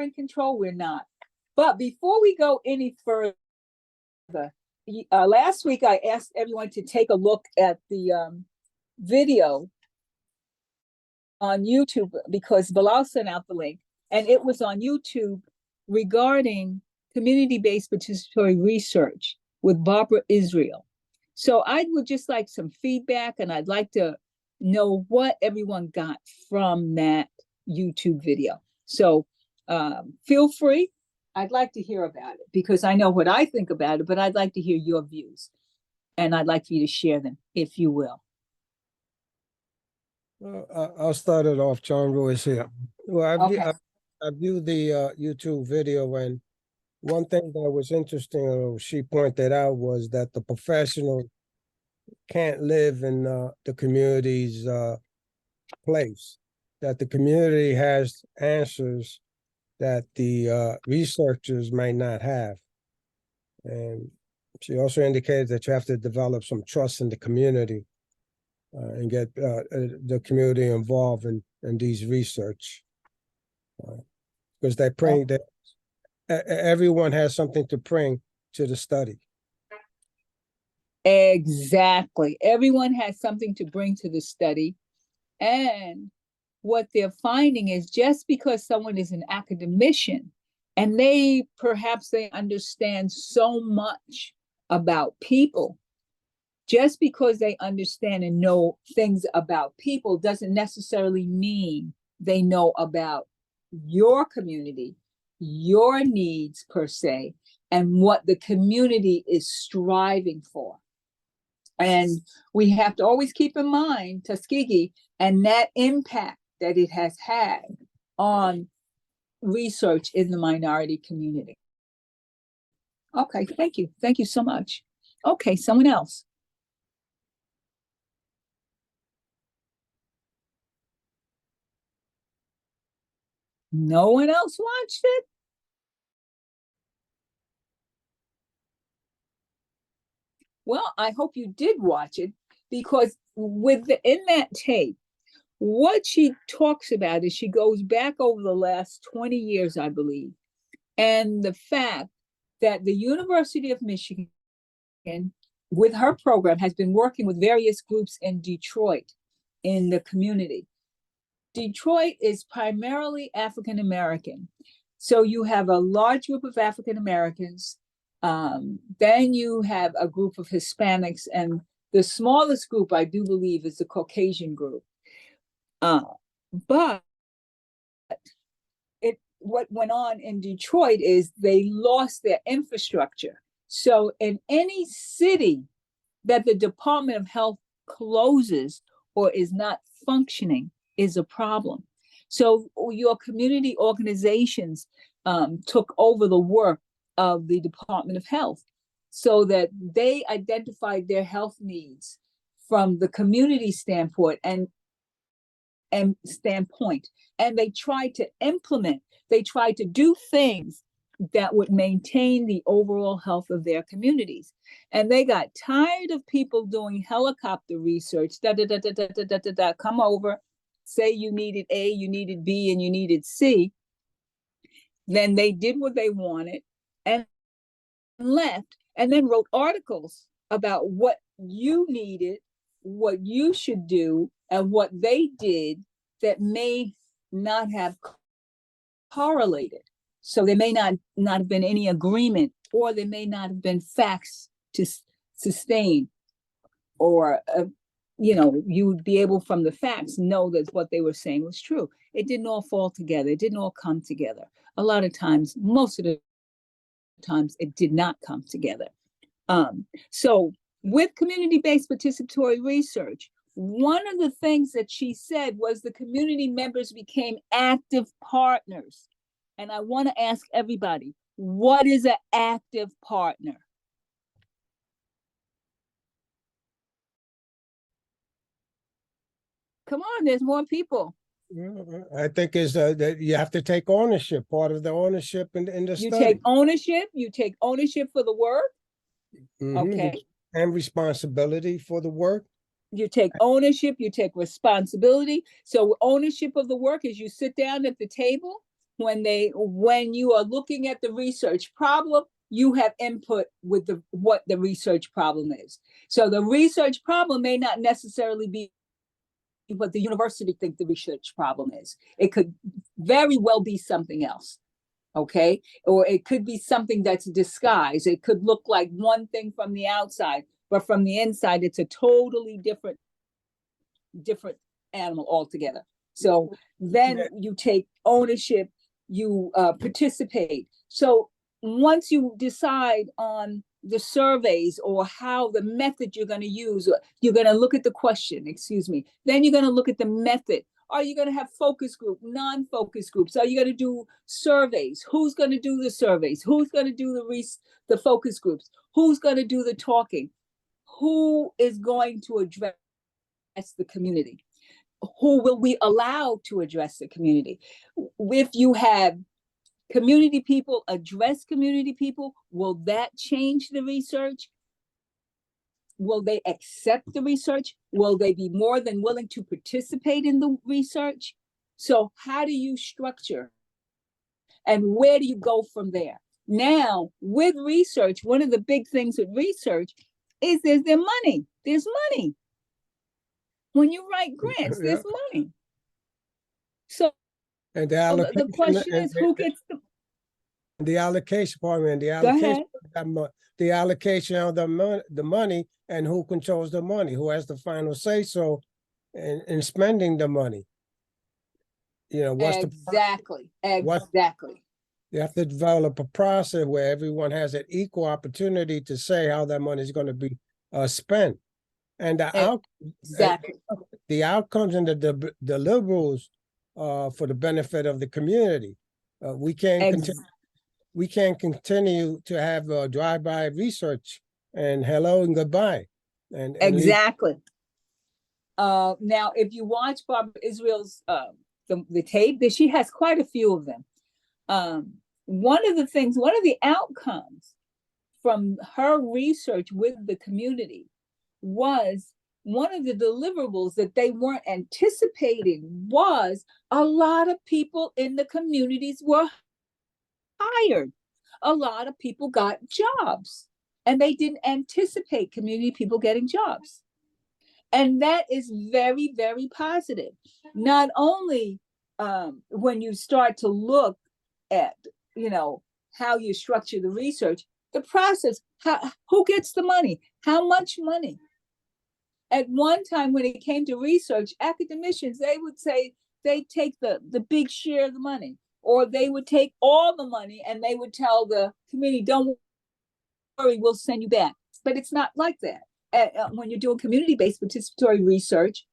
in control, we're not. But before we go any further, last week I asked everyone to take a look at the video on YouTube because Bilal sent out the link, and it was on YouTube regarding community-based participatory research with Barbara Israel. So I would just like some feedback, and I'd like to know what everyone got from that YouTube video. So feel free. I'd like to hear about it because I know what I think about it, but I'd like to hear your views, and I'd like for you to share them, if you will. Well, I'll start it off. John Ruiz here. Well, I viewed the YouTube video, and one thing that was interesting, she pointed out, was that the professional can't live in the community's place, that the community has answers that the researchers might not have. And she also indicated that you have to develop some trust in the community and get the community involved in these research. Because they bring that everyone has something to bring to the study. Exactly. Everyone has something to bring to the study. And what they're finding is just because someone is an academician and they understand so much about people, just because they understand and know things about people doesn't necessarily mean they know about your community, your needs per se, and what the community is striving for. And we have to always keep in mind Tuskegee and that impact that it has had on research in the minority community. Okay, thank you. Thank you so much. Okay, someone else. No one else watched it? Well, I hope you did watch it, because in that tape, what she talks about is she goes back over the last 20 years, I believe, and the fact that the University of Michigan, with her program, has been working with various groups in Detroit in the community. Detroit is primarily African American. So you have a large group of African Americans, then you have a group of Hispanics, and the smallest group, I do believe, is the Caucasian group. But what went on in Detroit is they lost their infrastructure. So in any city that the Department of Health closes or is not functioning is a problem. So your community organizations took over the work of the Department of Health so that they identified their health needs from the community standpoint, and they tried to implement, they tried to do things that would maintain the overall health of their communities. And they got tired of people doing helicopter research, come over, say you needed A, you needed B, and you needed C. Then they did what they wanted and left, and then wrote articles about what you needed, what you should do, and what they did that may not have correlated. So there may not have been any agreement, or there may not have been facts to sustain, or you would be able from the facts know that what they were saying was true. It didn't all fall together. It didn't all come together. A lot of times, most of the times, it did not come together. So with community-based participatory research, one of the things that she said was the community members became active partners. And I want to ask everybody, what is an active partner? Come on, there's more people. I think is that you have to take ownership, part of the ownership in the study. You take ownership for the work. Okay. And responsibility for the work. You take ownership, you take responsibility. So ownership of the work is you sit down at the table, when you are looking at the research problem, you have input with what the research problem is. So the research problem may not necessarily be what the university think the research problem is. It could very well be something else. Okay. Or it could be something that's disguised. It could look like one thing from the outside, but from the inside, it's a totally different animal altogether. So then you take ownership, you participate. So once you decide on the surveys or how the method you're going to use, you're going to look at the question, then you're going to look at the method. Are you going to have focus group, non-focus groups? Are you going to do surveys? Who's going to do the surveys? Who's going to do the focus groups? Who's going to do the talking? Who is going to address the community? Who will we allow to address the community? If you have community people address community people, will that change the research? Will they accept the research? Will they be more than willing to participate in the research? So how do you structure? And where do you go from there? Now, with research, one of the big things with research is there's money. There's money. When you write grants, there's money. So and the question is, who gets the allocation part, and the allocation, the allocation of the money, and who controls the money, who has the final say so in spending the money. You know, what's exactly. You have to develop a process where everyone has an equal opportunity to say how that money is going to be spent, and the outcomes and the deliverables for the benefit of the community. We can't continue to have drive-by research and hello and goodbye. And exactly. Now, if you watch Barbara Israel's the tape, that she has quite a few of them. One of the outcomes from her research with the community was one of the deliverables that they weren't anticipating was a lot of people in the communities were hired. A lot of people got jobs, and they didn't anticipate community people getting jobs. And that is very, very positive. Not only when you start to look at, how you structure the research, the process, who gets the money, how much money. At one time when it came to research, academicians, they would say they take the big share of the money, or they would take all the money and they would tell the community, don't worry, we'll send you back. But it's not like that. When you're doing community-based participatory research,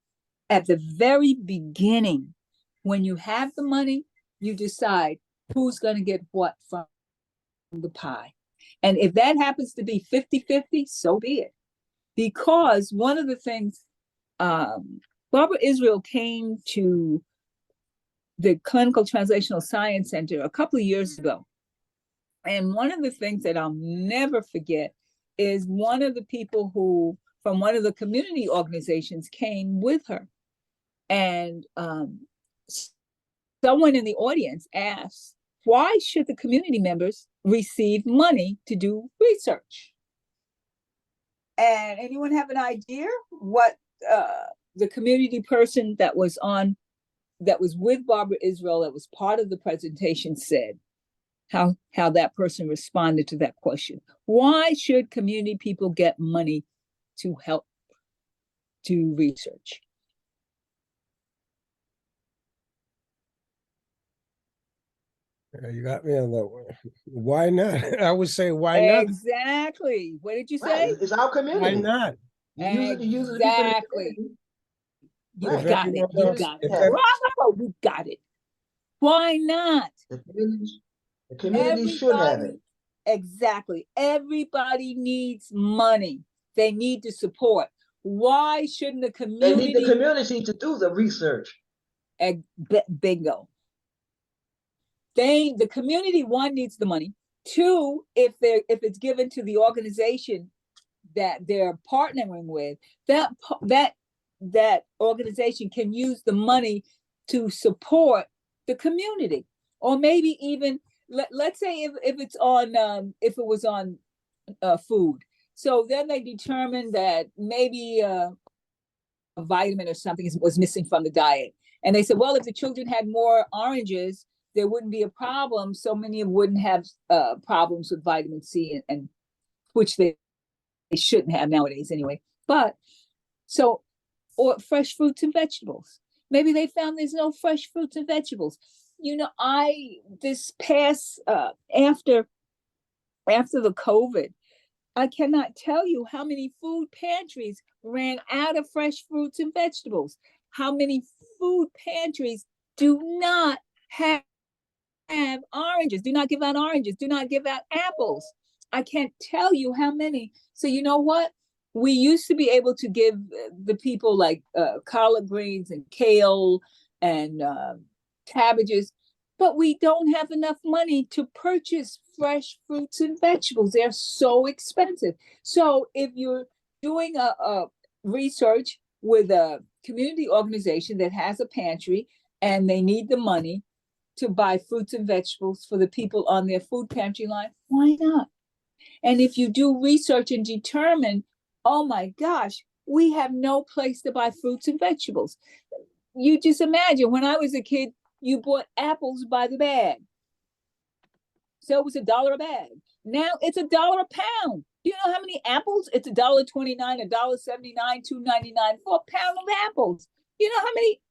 at the very beginning, when you have the money, you decide who's going to get what from the pie. And if that happens to be 50-50, so be it. Because one of the things, Barbara Israel came to the Clinical Translational Science Center a couple of years ago. And one of the things that I'll never forget is one of the people who, from one of the community organizations, came with her. And someone in the audience asked, why should the community members receive money to do research? And anyone have an idea what the community person that was with Barbara Israel, that was part of the presentation, said? How that person responded to that question. Why should community people get money to help do research? You got me on that one. Why not? I would say, why not? Exactly. What did you say? Right. It's our community. Why not? Exactly. You Right. got it. You got it. Bravo, you got it. Why not? The community should have it. Exactly. Everybody needs money. They need to support. Why shouldn't the community? They need the community to do the research. Bingo. The community, one, needs the money. Two, if it's given to the organization that they're partnering with, that organization can use the money to support the community. Or maybe even, let's say if it's on, if it was on food. So then they determined that maybe a vitamin or something was missing from the diet. And they said, well, if the children had more oranges, there wouldn't be a problem. So many wouldn't have problems with vitamin C, and which they shouldn't have nowadays anyway. But so, or fresh fruits and vegetables. Maybe they found there's no fresh fruits and vegetables. You know, this past after the COVID, I cannot tell you how many food pantries ran out of fresh fruits and vegetables. How many food pantries do not have oranges, do not give out oranges, do not give out apples. I can't tell you how many. So you know what? We used to be able to give the people like collard greens and kale and cabbages, but we don't have enough money to purchase fresh fruits and vegetables. They're so expensive. So if you're doing a research with a community organization that has a pantry and they need the money to buy fruits and vegetables for the people on their food pantry line, why not? And if you do research and determine, oh my gosh, we have no place to buy fruits and vegetables. You just imagine, when I was a kid, you bought apples by the bag. So it was $1 a bag. Now it's $1 a pound. Do you know how many apples? It's $1.29, $1.79, $2.99 for a pound of apples. You know how many,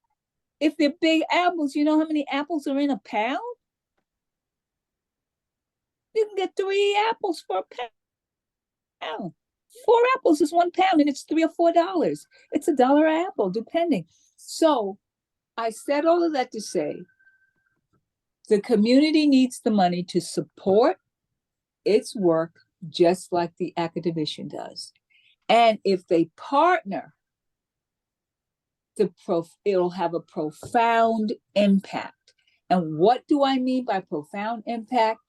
if they're big apples, you know how many apples are in a pound? You can get 3 apples for a pound. 4 apples is 1 pound, and it's $3 or $4. It's $1 an apple, depending. So I said all of that to say the community needs the money to support its work just like the academician does. And if they partner, it'll have a profound impact. And what do I mean by profound impact?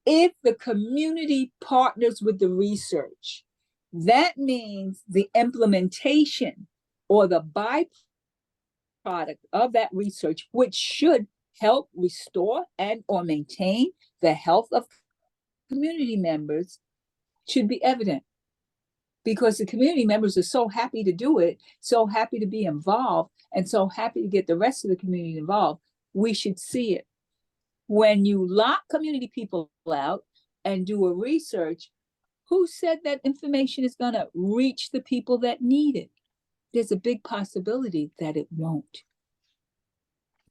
If the community partners with the research, that means the implementation or the byproduct of that research, which should help restore and or maintain the health of community members, should be evident. Because the community members are so happy to do it, so happy to be involved, and so happy to get the rest of the community involved. We should see it. When you lock community people out and do a research, who said that information is going to reach the people that need it? There's a big possibility that it won't.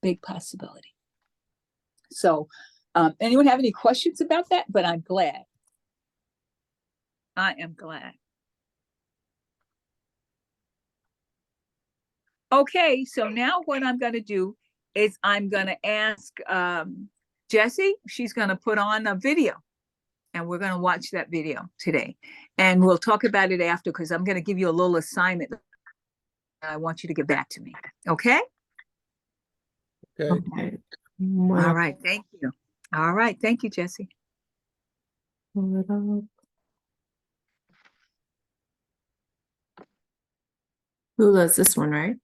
Big possibility. So, anyone have any questions about that? But I'm glad. I am glad. Okay, so now what I'm going to do is I'm going to ask Jessie. She's going to put on a video, and we're going to watch that video today. And we'll talk about it after, because I'm going to give you a little assignment. I want you to get back to me. Okay? Okay. All right. Thank you. All right. Thank you, Jessie. Lula, is this one, right?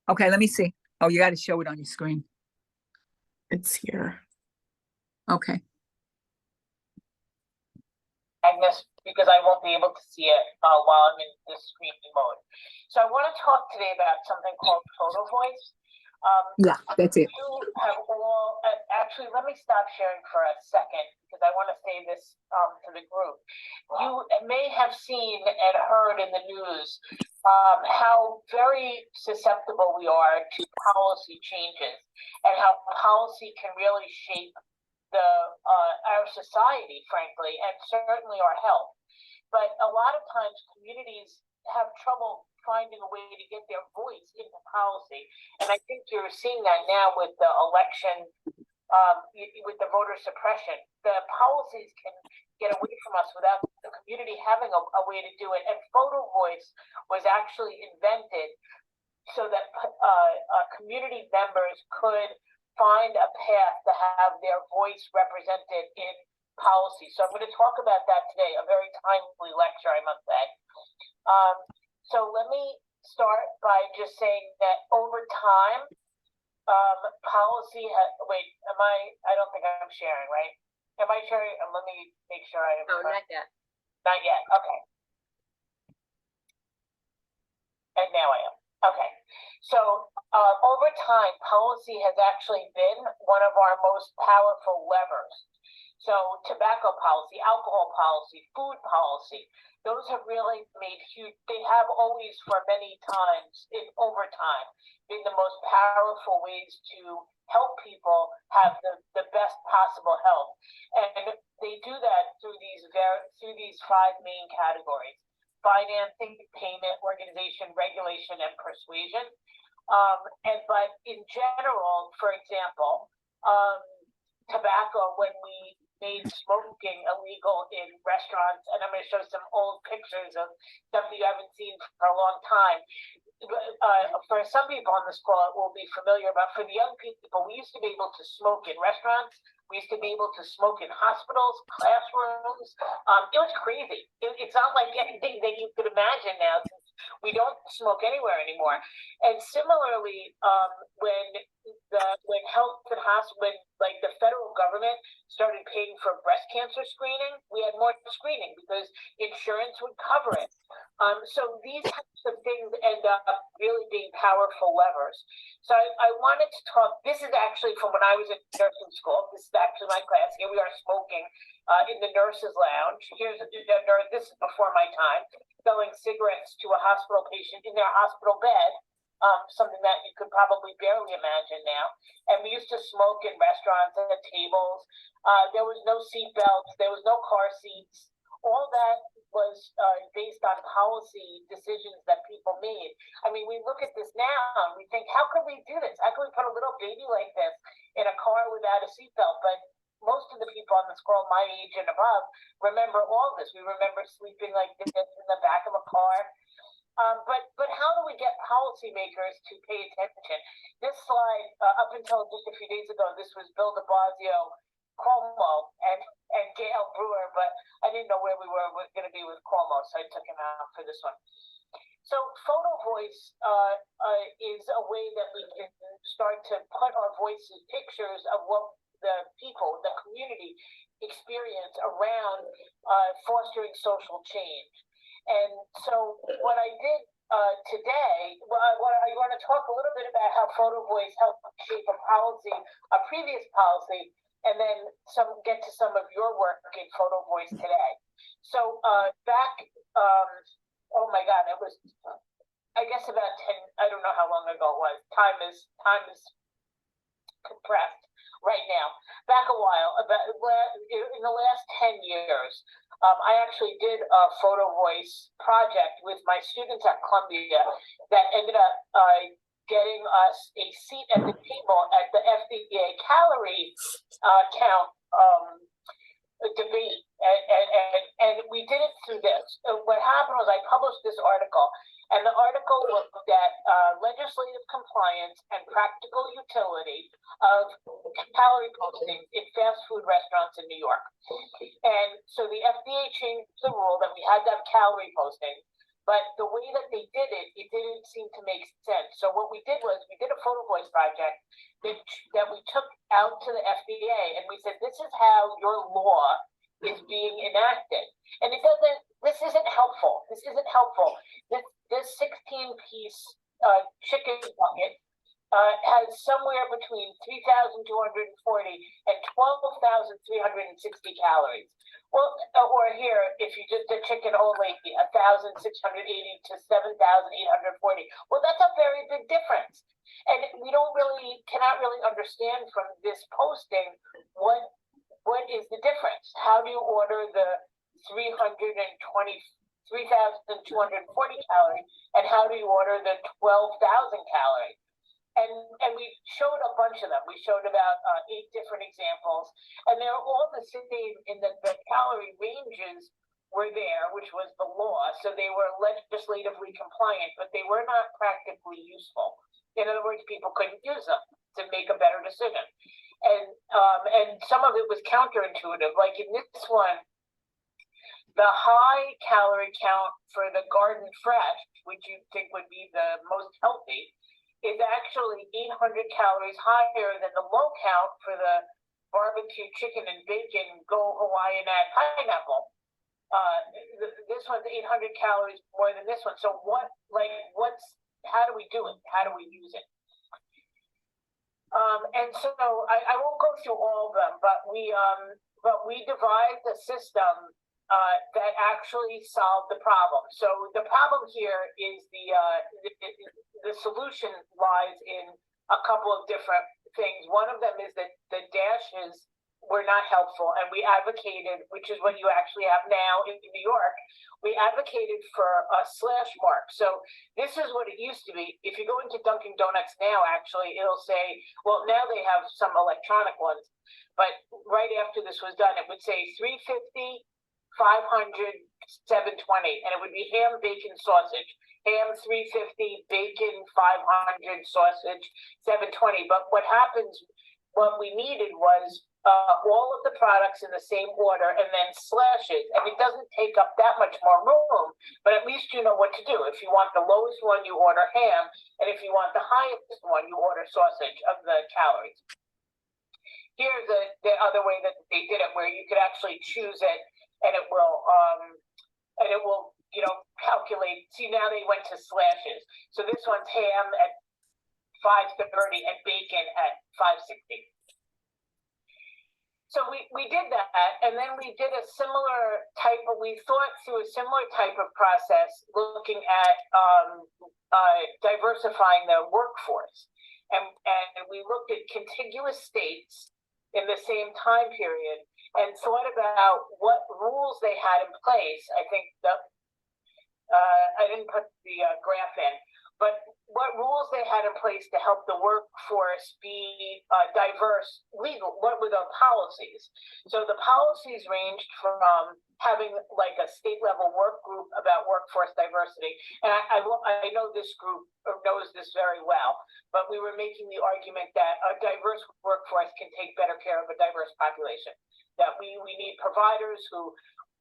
Okay, let me see. Oh, you got to show it on your screen. It's here. Okay. Agnes, because I won't be able to see it while I'm in this screening mode. So I want to talk today about something called Photovoice. Yeah, that's it. You have all, actually, let me stop sharing for a second, because I want to say this to the group. You may have seen and heard in the news how very susceptible we are to policy changes, and how policy can really shape our society, frankly, and certainly our health. But a lot of times communities have trouble finding a way to get their voice into policy. And I think you're seeing that now with the election, with the voter suppression. The policies can get away from us without the community having a way to do it. And Photovoice was actually invented so that community members could find a path to have their voice represented in policy. So I'm going to talk about that today, a very timely lecture, I must say. So let me start by just saying that over time, policy has, wait, I don't think I'm sharing, right? Am I sharing? Let me make sure I am. Oh, not yet. Not yet, okay. And now I am, okay. So, over time, policy has actually been one of our most powerful levers. So tobacco policy, alcohol policy, food policy, those have really made huge, they have always for many times, over time, been the most powerful ways to help people have the best possible health. And they do that through these five main categories: financing, payment, organization, regulation, and persuasion. But in general, for example, tobacco, when we made smoking illegal in restaurants, and I'm going to show some old pictures of stuff you haven't seen for a long time. For some people on this call, it will be familiar, but for the young people, we used to be able to smoke in restaurants. We used to be able to smoke in hospitals, classrooms. It was crazy. It's not like anything that you could imagine now, since we don't smoke anywhere anymore. And similarly, when health and hospital, when the federal government started paying for breast cancer screening, we had more screening because insurance would cover it. So these types of things end up really being powerful levers. So I wanted to talk, this is actually from when I was in nursing school. This is actually my class. Here we are smoking in the nurses' lounge. Here's this is before my time, selling cigarettes to a hospital patient in their hospital bed. Something that you could probably barely imagine now. And we used to smoke in restaurants and at tables. There was no seat belts. There was no car seats. All that was based on policy decisions that people made. I mean, we look at this now and we think, how could we do this? How could we put a little baby like this in a car without a seatbelt? But most of the people on this call, my age and above, remember all this. We remember sleeping like this in the back of a car. But how do we get policymakers to pay attention? This slide, up until just a few days ago, this was Bill de Blasio, Cuomo, and Gail Brewer, but I didn't know where we were going to be with Cuomo, so I took him out for this one. So Photovoice is a way that we can start to put our voices, pictures of what the people, the community experience around fostering social change. And so what I did today, I want to talk a little bit about how Photovoice helped shape a policy, a previous policy, and then get to some of your work in Photovoice today. So back, oh my God, it was, I guess about 10, I don't know how long ago it was. Time is compressed right now. Back a while, in the last 10 years, I actually did a Photovoice project with my students at Columbia that ended up getting us a seat at the table at the FDA calorie count debate. And we did it through this. What happened was I published this article, and the article looked at legislative compliance and practical utility of calorie posting in fast food restaurants in New York. And so the FDA changed the rule that we had to have calorie posting, but the way that they did it, it didn't seem to make sense. So what we did was we did a Photovoice project that we took out to the FDA, and we said, this is how your law is being enacted. And this isn't helpful. This isn't helpful. This 16-piece chicken bucket has somewhere between 3,240 and 12,360 calories. Well, or here, if you just did chicken only, 1,680 to 7,840. Well, that's a very big difference. And we cannot really understand from this posting what is the difference. How do you order the 3,240 calories, and how do you order the 12,000 calories? And we showed a bunch of them. We showed about 8 different examples, and they're all the same in that the calorie ranges were there, which was the law, so they were legislatively compliant, but they were not practically useful. In other words, people couldn't use them to make a better decision. And some of it was counterintuitive. Like in this one, the high calorie count for the Garden Fresh, which you think would be the most healthy, is actually 800 calories higher than the low count for the barbecue chicken and bacon go Hawaiian at pineapple. This one's 800 calories more than this one. So how do we do it? How do we use it? And so I won't go through all of them, but we devised a system that actually solved the problem. So the problem here is the solution lies in a couple of different things. One of them is that the dashes were not helpful, and we advocated, which is what you actually have now in New York, we advocated for a slash mark. So this is what it used to be. If you go into Dunkin' Donuts now, actually, it'll say, well, now they have some electronic ones, but right after this was done, it would say 350, 500, 720, and it would be ham, bacon, sausage. Ham 350, bacon 500, sausage 720. But what we needed was all of the products in the same order and then slashes, and it doesn't take up that much more room, but at least you know what to do. If you want the lowest one, you order ham, and if you want the highest one, you order sausage of the calories. Here's the other way that they did it, where you could actually choose it, and it will calculate. See, now they went to slashes. So this one's ham at 530 and bacon at 560. So we did that, and then we did a similar type of, we thought through a similar type of process looking at diversifying the workforce. And we looked at contiguous states in the same time period and thought about what rules they had in place. I think I didn't put the graph in, but what rules they had in place to help the workforce be diverse, legal. What were the policies? So the policies ranged from having like a state level work group about workforce diversity. And I know this group knows this very well, but we were making the argument that a diverse workforce can take better care of a diverse population. That we need providers who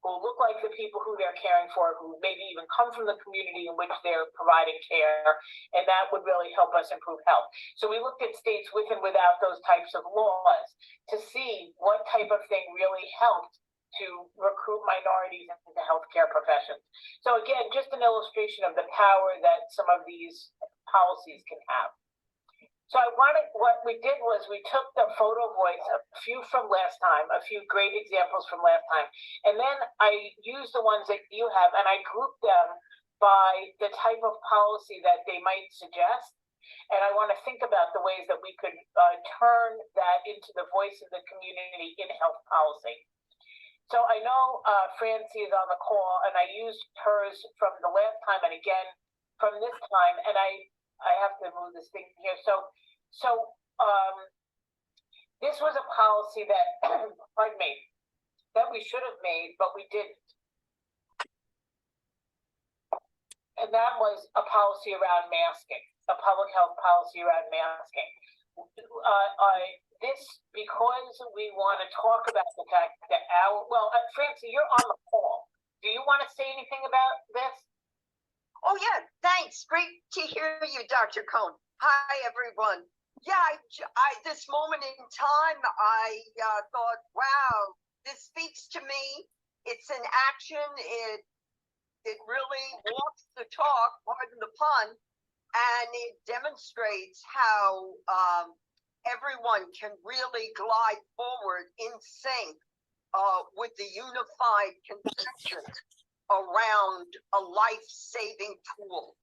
look like the people who they're caring for, who maybe even come from the community in which they're providing care, and that would really help us improve health. So we looked at states with and without those types of laws to see what type of thing really helped to recruit minorities into healthcare professions. So again, just an illustration of the power that some of these policies can have. So what we did was we took the Photovoice, a few from last time, a few great examples from last time, and then I used the ones that you have, and I grouped them by the type of policy that they might suggest. And I want to think about the ways that we could turn that into the voice of the community in health policy. So I know Francie is on the call, and I used hers from the last time and again from this time, and I have to move this thing here. So this was a policy that, pardon me, that we should have made, but we didn't. And that was a policy around masking, a public health policy around masking. This, because we want to talk about the fact that Francie, you're on the call. Do you want to say anything about this? Oh, yeah, thanks. Great to hear you, Dr. Cohn. Hi, everyone. Yeah, I this moment in time, I thought, wow, this speaks to me. It's an action. It really walks the talk, pardon the pun, and it demonstrates how everyone can really glide forward in sync with the unified conception around a life-saving tool.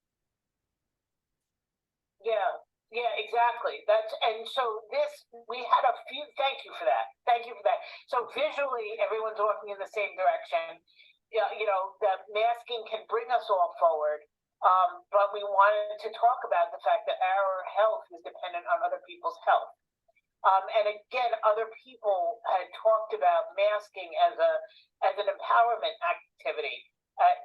Yeah, exactly. And so we had a few, thank you for that. So visually, everyone's walking in the same direction. The masking can bring us all forward, but we wanted to talk about the fact that our health is dependent on other people's health. And again, other people had talked about masking as an empowerment activity,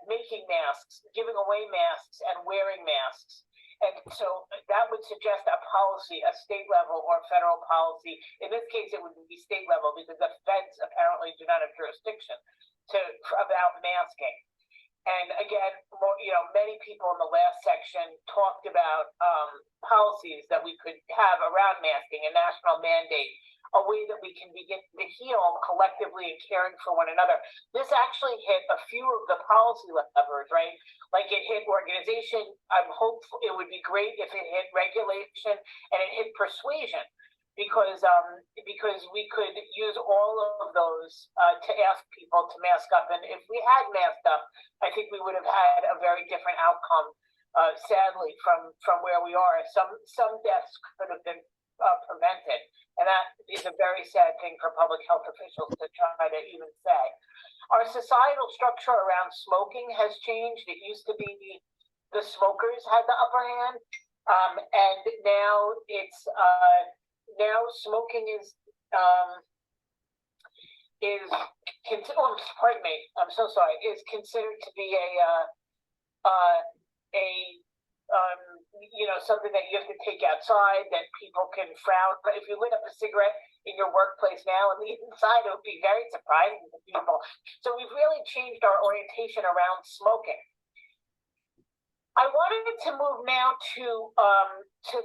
making masks, giving away masks, and wearing masks. And so that would suggest a policy, a state level or federal policy. In this case, it would be state level because the feds apparently do not have jurisdiction about masking. And again, many people in the last section talked about policies that we could have around masking, a national mandate, a way that we can begin to heal collectively and caring for one another. This actually hit a few of the policy levers, right? Like it hit organization. I'm hopeful it would be great if it hit regulation and it hit persuasion. Because we could use all of those to ask people to mask up, and if we had masked up, I think we would have had a very different outcome. Sadly, from where we are, some deaths could have been prevented, and that is a very sad thing for public health officials to try to even say. Our societal structure around smoking has changed. It used to be the smokers had the upper hand, and now it's now smoking is pardon me, I'm so sorry, is considered to be something that you have to take outside, that people can frown. But if you lit up a cigarette in your workplace now and leave inside, it would be very surprising to people. So we've really changed our orientation around smoking. I wanted to move now to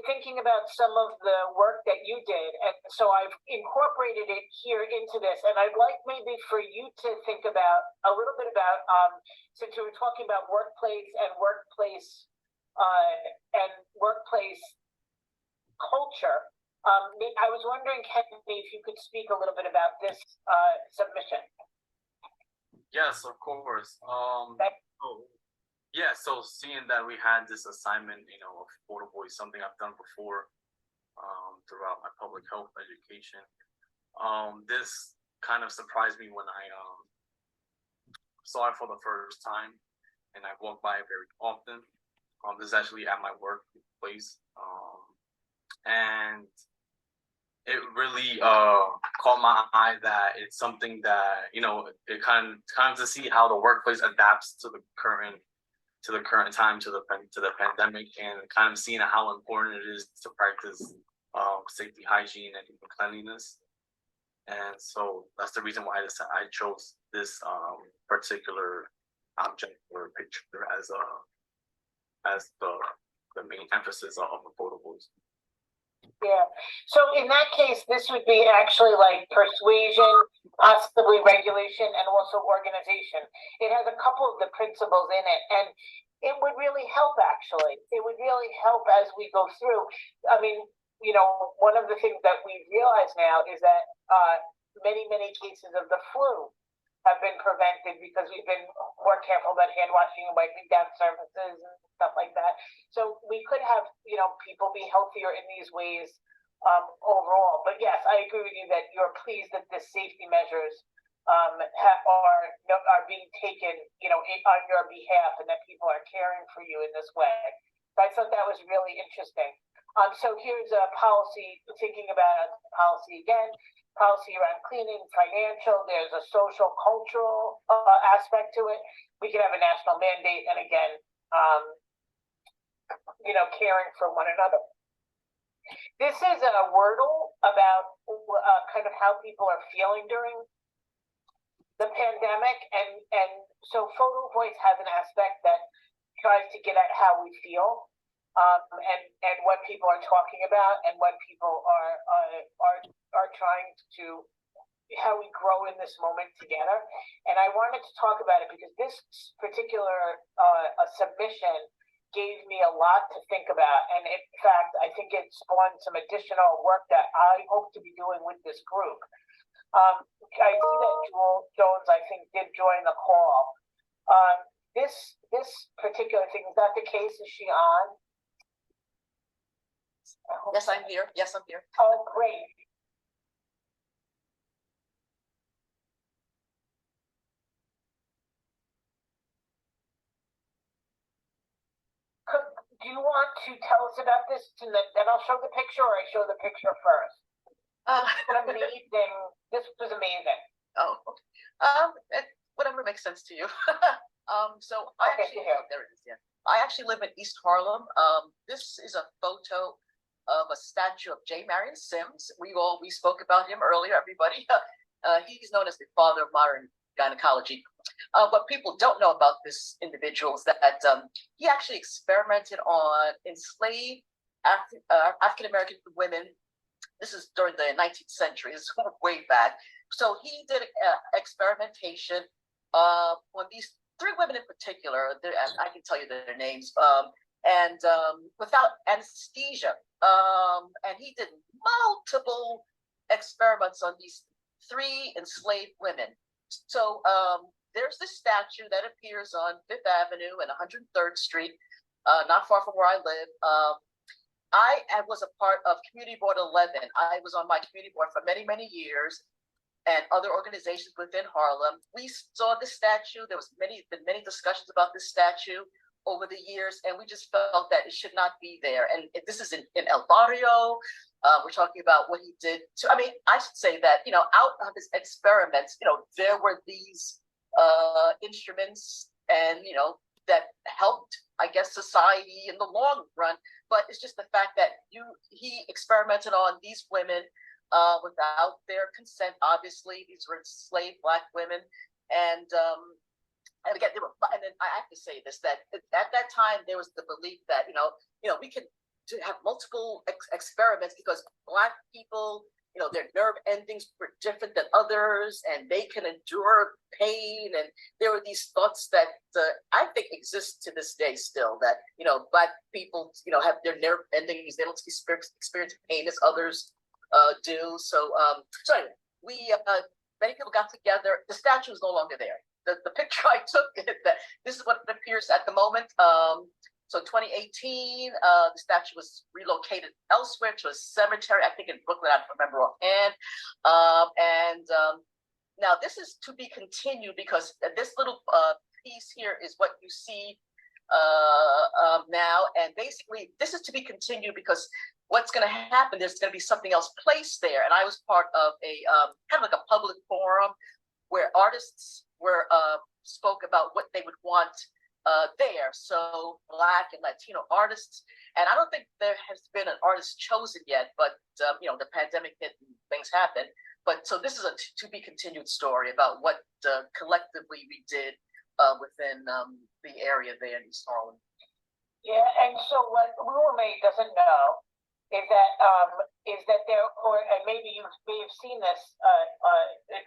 thinking about some of the work that you did, and so I've incorporated it here into this. And I'd like maybe for you to think about a little bit about since we were talking about workplace culture. I was wondering, Kennedy, if you could speak a little bit about this submission. Yes, of course. Yeah, so seeing that we had this assignment, of Photovoice, something I've done before throughout my public health education, this kind of surprised me when I saw it for the first time, and I walk by it very often. This is actually at my workplace, and it really caught my eye that it's something that it kind of to see how the workplace adapts to the current time, to the pandemic, and kind of seeing how important it is to practice safety, hygiene, and cleanliness. And so that's the reason why I chose this particular object or picture as the main emphasis of the Photovoice. Yeah. So in that case, this would be actually like persuasion, possibly regulation, and also organization. It has a couple of the principles in it, and it would really help, actually. It would really help as we go through. I mean, one of the things that we realize now is that many cases of the flu have been prevented because we've been more careful about hand washing and wiping down surfaces and stuff like that. So we could have, people be healthier in these ways overall. But yes, I agree with you that you're pleased that the safety measures are being taken, on your behalf, and that people are caring for you in this way. So I thought that was really interesting. So here's a policy, thinking about a policy again. Policy around cleaning, financial, there's a social, cultural aspect to it. We could have a national mandate, and again, caring for one another. This is a wordle about kind of how people are feeling during the pandemic, and so Photovoice has an aspect that tries to get at how we feel, and what people are talking about, and what people are trying to, how we grow in this moment together. And I wanted to talk about it because this particular submission gave me a lot to think about, and in fact, I think it spawned some additional work that I hope to be doing with this group. I see that Jewel Jones, I think, did join the call. This particular thing, is that the case? Is she on? Yes, I'm here. Yes, I'm here. Oh, great. Do you want to tell us about this, and then I'll show the picture, or I show the picture first? Amazing. This was amazing. Oh, whatever makes sense to you. So I actually, there it is. Yeah, I actually live in East Harlem. This is a photo of a statue of J. Marion Sims. We spoke about him earlier, everybody. He's known as the father of modern gynecology. What people don't know about this individual is that he actually experimented on enslaved African American women. This is during the 19th century. This is way back. So he did experimentation on these 3 women in particular. I can tell you their names. And without anesthesia. And he did multiple experiments on these 3 enslaved women. So there's this statue that appears on 5th Avenue and 103rd Street, not far from where I live. I was a part of Community Board 11. I was on my community board for many, many years, and other organizations within Harlem. We saw the statue. There was been many discussions about this statue over the years, and we just felt that it should not be there. And this is in El Barrio. We're talking about what he did to, I mean, I should say that, out of his experiments, there were these instruments and, that helped, I guess, society in the long run. But it's just the fact that he experimented on these women without their consent. Obviously, these were enslaved Black women, and again, and then I have to say this, that at that time there was the belief that we could have multiple experiments because Black people, their nerve endings were different than others, and they can endure pain. And there were these thoughts that I think exist to this day still, that Black people have their nerve endings, they don't experience pain as others do. So anyway, we many people got together. The statue is no longer there. The picture I took, this is what it appears at the moment. So 2018, the statue was relocated elsewhere to a cemetery, I think in Brooklyn, I don't remember offhand. Now this is to be continued because this little piece here is what you see now. And basically, this is to be continued because what's going to happen, there's going to be something else placed there. And I was part of a kind of like a public forum where artists were spoke about what they would want there. So Black and Latino artists. And I don't think there has been an artist chosen yet, but the pandemic hit and things happened. But so this is a to be continued story about what collectively we did within the area there in East Harlem. Yeah, and so what Lula May doesn't know is that there, and maybe you may have seen this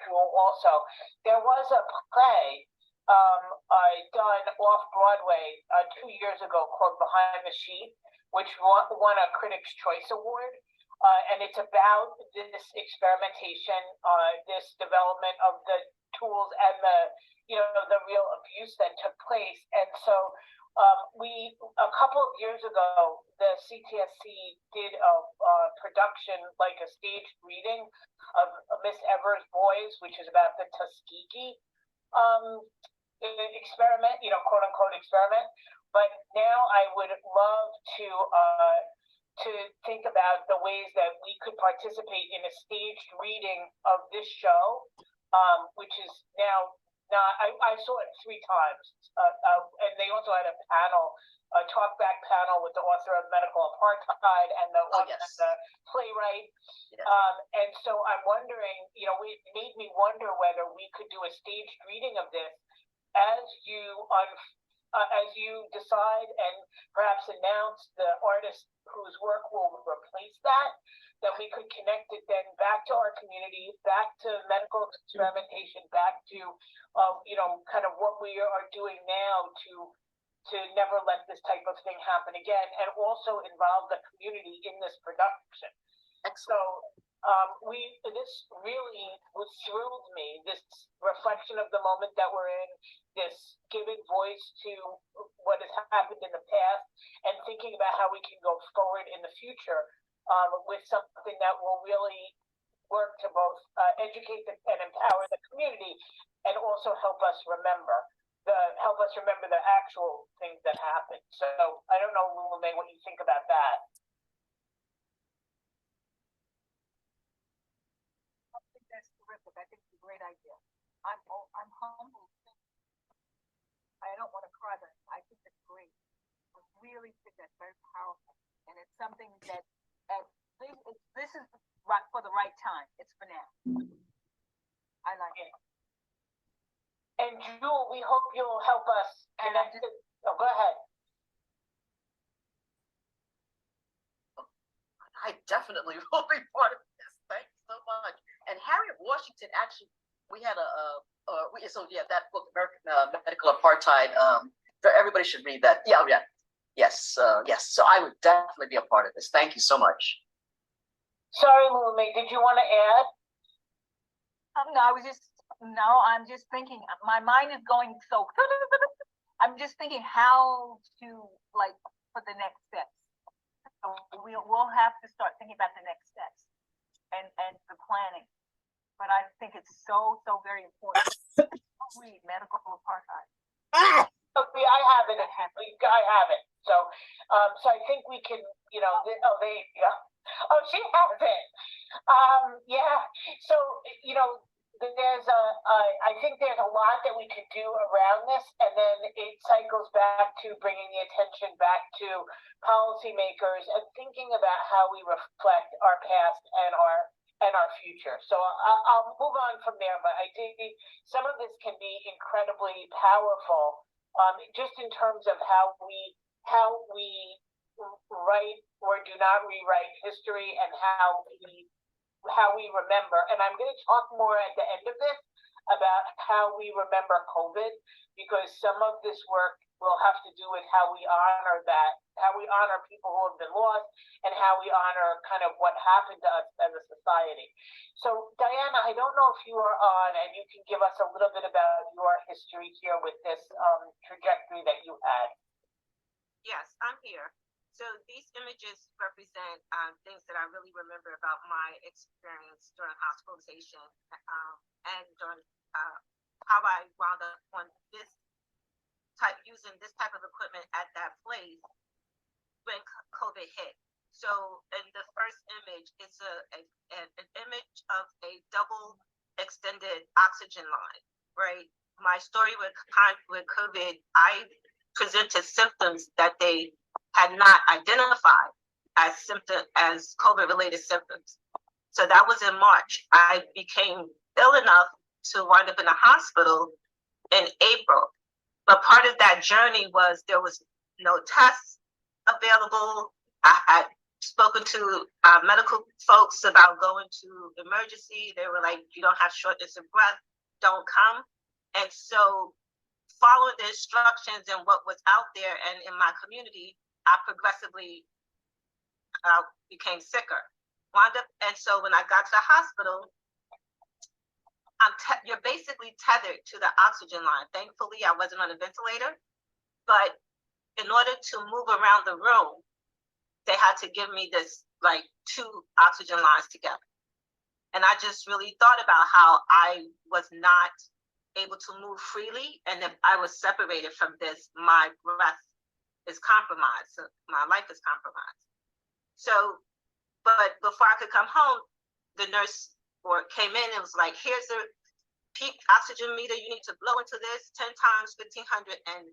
also, there was a play done off Broadway 2 years ago called Behind the Sheet, which won a Critics' Choice Award. And it's about this experimentation, this development of the tools and the real abuse that took place. And so a couple of years ago, the CTSC did a production, like a staged reading of Miss Evers' Boys, which is about the Tuskegee experiment, quote unquote experiment. But now I would love to think about the ways that we could participate in a staged reading of this show, which is now not, I saw it 3 times. And they also had a panel, a talkback panel with the author of Medical Apartheid and the playwright. Yes. And so I'm wondering, it made me wonder whether we could do a staged reading of this as you decide and perhaps announce the artist whose work will replace that we could connect it then back to our community, back to medical experimentation, back to, kind of what we are doing now to never let this type of thing happen again, and also involve the community in this production. So this really thrilled me, this reflection of the moment that we're in, this giving voice to what has happened in the past, and thinking about how we can go forward in the future with something that will really work to both educate and empower the community, and also help us remember the actual things that happened. So I don't know, Lula May, what you think about that. I think that's terrific. I think it's a great idea. I'm humbled. I don't want to cry, but I think it's great. I really think that's very powerful, and it's something that this is right for the right time. It's for now. I like it. And Jewel, we hope you'll help us connect it. Oh, go ahead. I definitely will be part of this. Thank you so much. And Harriet Washington, actually, we had that book, American Medical Apartheid. So everybody should read that. Yes. So I would definitely be a part of this. Thank you so much. Sorry, Lula, did you want to add? No, I'm just thinking, my mind is going so, I'm just thinking how to, like, for the next steps. So we'll have to start thinking about the next steps and the planning. But I think it's so very important. Read Medical Apartheid. Okay, I have it. I have it. So I think we can, there you go. Oh, she has it. Yeah. So, I think there's a lot that we could do around this, and then it cycles back to bringing the attention back to policymakers and thinking about how we reflect our past and our future. So I'll move on from there, but I think some of this can be incredibly powerful, just in terms of how we write or do not rewrite history and how we remember. And I'm going to talk more at the end of this about how we remember COVID, because some of this work will have to do with how we honor people who have been lost, and how we honor kind of what happened to us as a society. So Diana, I don't know if you are on and you can give us a little bit about your history here with this trajectory that you had. Yes, I'm here. So these images represent things that I really remember about my experience during hospitalization and during how I wound up on using this type of equipment at that place when COVID hit. So in the first image, it's an image of a double extended oxygen line, right? My story with COVID, I presented symptoms that they had not identified as COVID-related symptoms. So that was in March. I became ill enough to wind up in a hospital in April. But part of that journey was there was no tests available. I had spoken to medical folks about going to emergency. They were like, you don't have shortness of breath, don't come. And so following the instructions and what was out there and in my community, I progressively became sicker. And so when I got to the hospital, you're basically tethered to the oxygen line. Thankfully, I wasn't on a ventilator, but in order to move around the room, they had to give me this, like, 2 oxygen lines together. And I just really thought about how I was not able to move freely, and if I was separated from this, my breath is compromised, so my life is compromised. So, but before I could come home, the nurse came in and was like, here's the peak oxygen meter, you need to blow into this 10 times 1500, and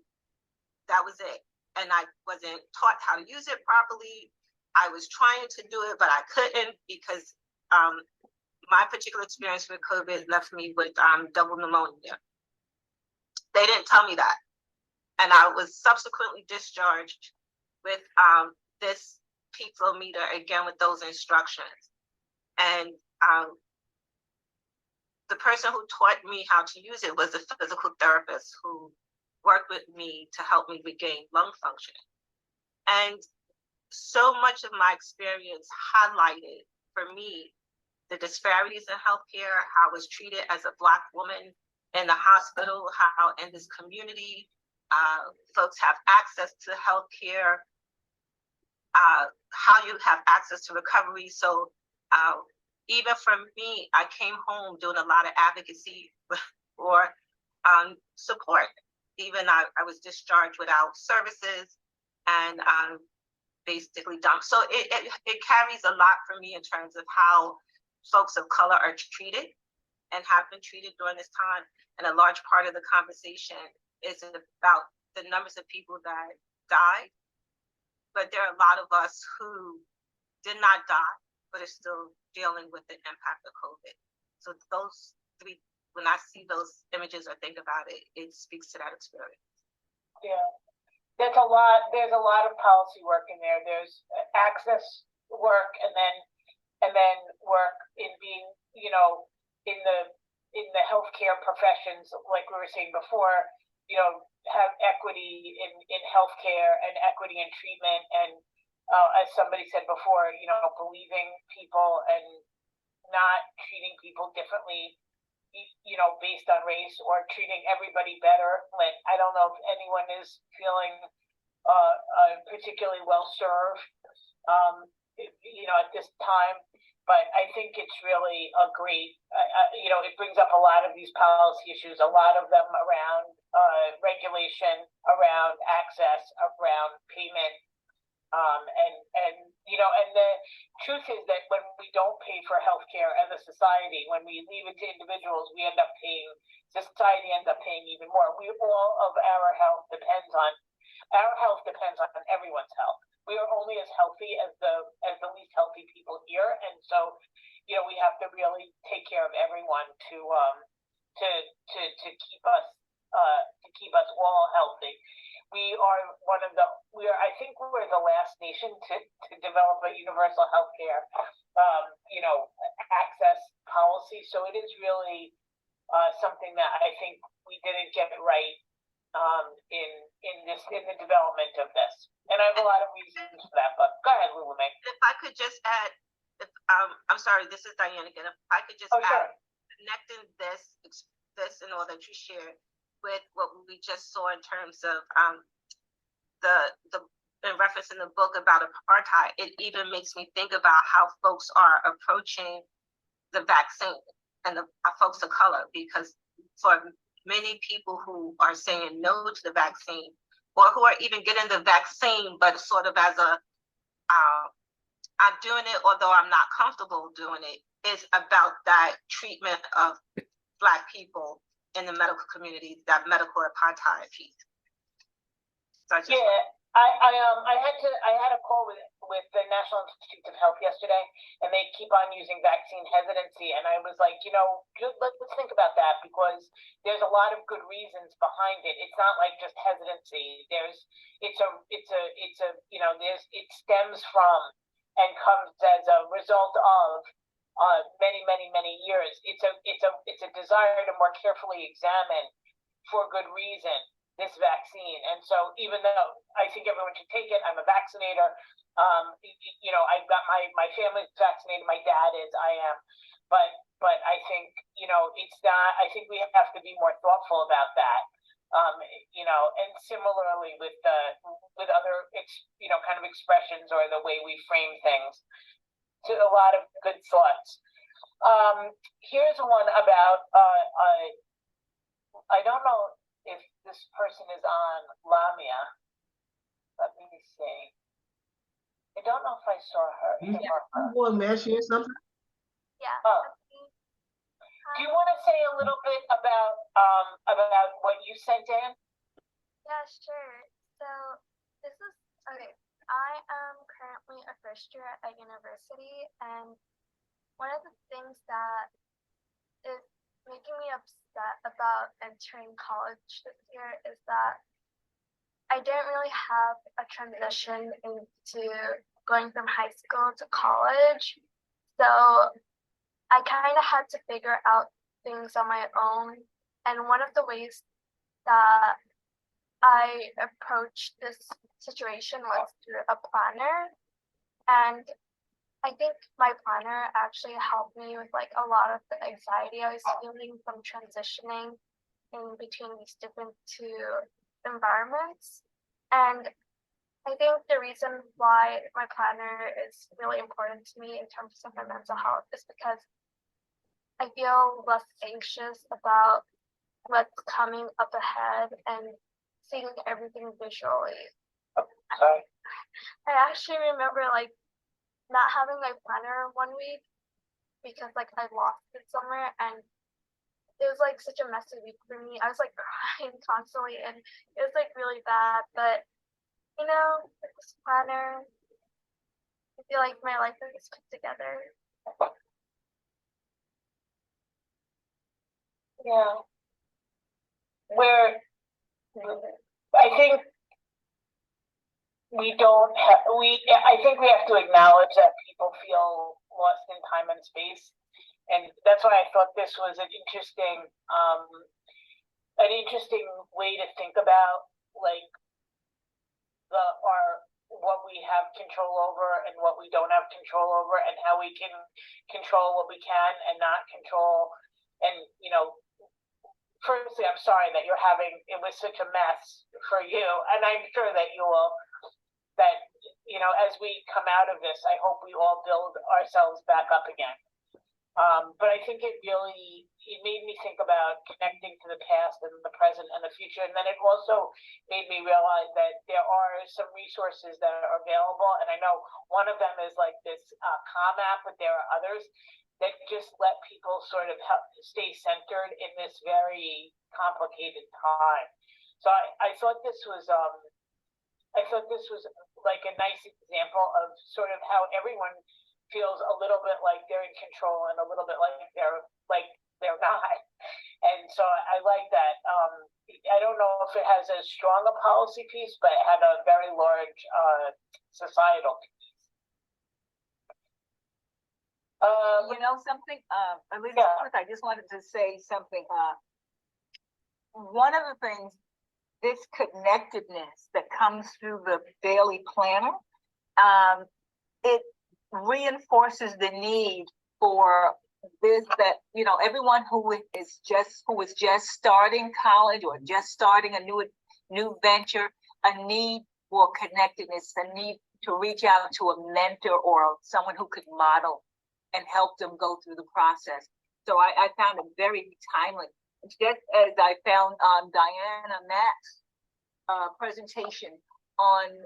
that was it. And I wasn't taught how to use it properly. I was trying to do it, but I couldn't, because my particular experience with COVID left me with double pneumonia. They didn't tell me that. And I was subsequently discharged with this peak flow meter, again with those instructions. And the person who taught me how to use it was a physical therapist who worked with me to help me regain lung function. And so much of my experience highlighted for me the disparities in healthcare, how I was treated as a Black woman in the hospital, how in this community, folks have access to healthcare, how you have access to recovery. So even for me, I came home doing a lot of advocacy for support. Even I was discharged without services and basically dumped. So it carries a lot for me in terms of how folks of color are treated and have been treated during this time. And a large part of the conversation is about the numbers of people that died, but there are a lot of us who did not die, but are still dealing with the impact of COVID. So those 3 when I see those images or think about it, it speaks to that experience. Yeah, there's a lot of policy work in there. There's access work, and then work in being, you know, in the healthcare professions, like we were saying before, you know, have equity in healthcare and equity in treatment, and as somebody said before, you know, believing people and not treating people differently, you know, based on race, or treating everybody better. Like, I don't know if anyone is feeling particularly well served, you know, at this time. But I think it's really a great, you know, it brings up a lot of these policy issues, a lot of them around regulation, around access, around payment. And you know, and the truth is that when we don't pay for healthcare as a society, when we leave it to individuals, we end up paying, society ends up paying even more. All of our health depends on everyone's health. We are only as healthy as the least healthy people here, and so, you know, we have to really take care of everyone to keep us all healthy. I think we're the last nation to develop a universal healthcare, you know, access policy. So it is really something that I think we didn't get it right in the development of this. And I have a lot of reasons for that, but go ahead, Lula. If I could just add, I'm sorry, this is Diane again. If I could just add, sure. Connecting this and all that you shared with what we just saw in terms of the in reference in the book about apartheid, it even makes me think about how folks are approaching the vaccine and the folks of color, because for many people who are saying no to the vaccine, or who are even getting the vaccine, but sort of as a, I'm doing it, although I'm not comfortable doing it, is about that treatment of Black people in the medical community, that medical apartheid piece. So I had a call with the National Institutes of Health yesterday, and they keep on using vaccine hesitancy, and I was like, you know, let's think about that, because there's a lot of good reasons behind it. It's not like just hesitancy. It's a you know, it stems from and comes as a result of many years. It's a desire to more carefully examine, for good reason, this vaccine. And so even though I think everyone should take it, I'm a vaccinator. You know, I've got my family's vaccinated, my dad is, I am. But I think, you know, it's not, I think we have to be more thoughtful about that. You know, and similarly with other, you know, kind of expressions or the way we frame things. To a lot of good thoughts. Here's one about, I don't know if this person is on Lamia. Let me see. I don't know if I saw her. May I share something? Yeah. Oh. Do you want to say a little bit about what you sent in? Yeah, sure. So this is, okay, I am currently a first year at university, and one of the things that is making me upset about entering college this year is that I didn't really have a transition into going from high school to college. So I kind of had to figure out things on my own. And one of the ways that I approached this situation was through a planner. And I think my planner actually helped me with like a lot of the anxiety I was feeling from transitioning in between these different two environments. And I think the reason why my planner is really important to me in terms of my mental health is because I feel less anxious about what's coming up ahead and seeing everything visually. I actually remember like not having my planner one week because like I lost it somewhere, and it was like such a messy week for me. I was like crying constantly, and it was like really bad. But you know, with this planner, I feel like my life is put together. Yeah. Where I think we don't have, I think we have to acknowledge that people feel lost in time and space. And that's why I thought this was an interesting way to think about like what we have control over and what we don't have control over, and how we can control what we can and not control. And firstly, I'm sorry that it was such a mess for you, and I'm sure that as we come out of this, I hope we all build ourselves back up again. But I think it made me think about connecting to the past and the present and the future. And then it also made me realize that there are some resources that are available. And I know one of them is like this Comm app, but there are others that just let people sort of stay centered in this very complicated time. So I thought this was like a nice example of sort of how everyone feels a little bit like they're in control and a little bit like they're not. And so I like that. I don't know if it has as strong a policy piece, but it had a very large societal piece. Something, Elizabeth, I just wanted to say something. One of the things, this connectedness that comes through the daily planner, it reinforces the need for this, that everyone who is just starting college or just starting a new venture, a need for connectedness, a need to reach out to a mentor or someone who could model and help them go through the process. So I found it very timely. Just as I found Diana Matt's presentation on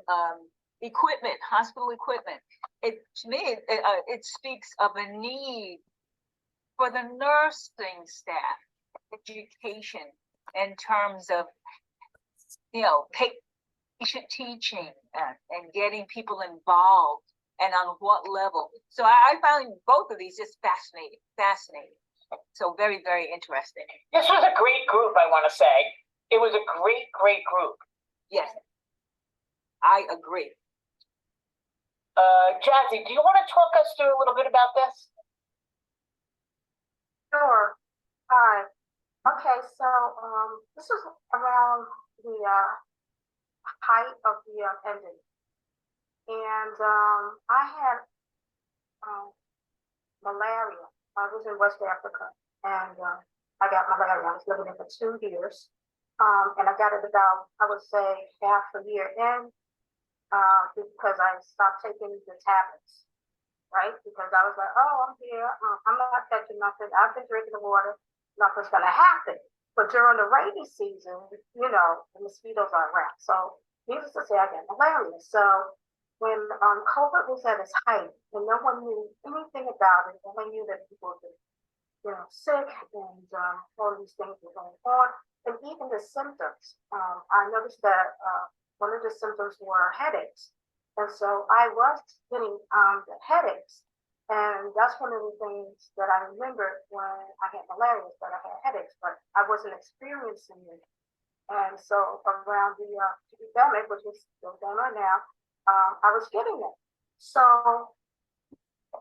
equipment, hospital equipment. To me, it speaks of a need for the nursing staff, education in terms of, patient teaching and getting people involved, and on what level. So I found both of these just fascinating. So very, very interesting. This was a great group, I want to say. It was a great, great group. Yes, I agree. Jazzy, do you want to talk us through a little bit about this? Sure. Hi. Okay, so this was around the height of the ending. And I had malaria. I was in West Africa, and I got malaria. I was living there for 2 years. And I got it about, I would say, half a year in, because I stopped taking the tablets, right? Because I was like, oh, I'm here. I'm not catching nothing. I've been drinking the water. Nothing's going to happen. But during the rainy season, the mosquitoes are around. So needless to say, I got malaria. So when COVID was at its height and no one knew anything about it, no one knew that people were sick and all these things were going on. And even the symptoms, I noticed that one of the symptoms were headaches. And so I was getting the headaches. And that's one of the things that I remembered when I had malaria, that I had headaches, but I wasn't experiencing it. And so around the epidemic, which is still going on now, I was getting it. So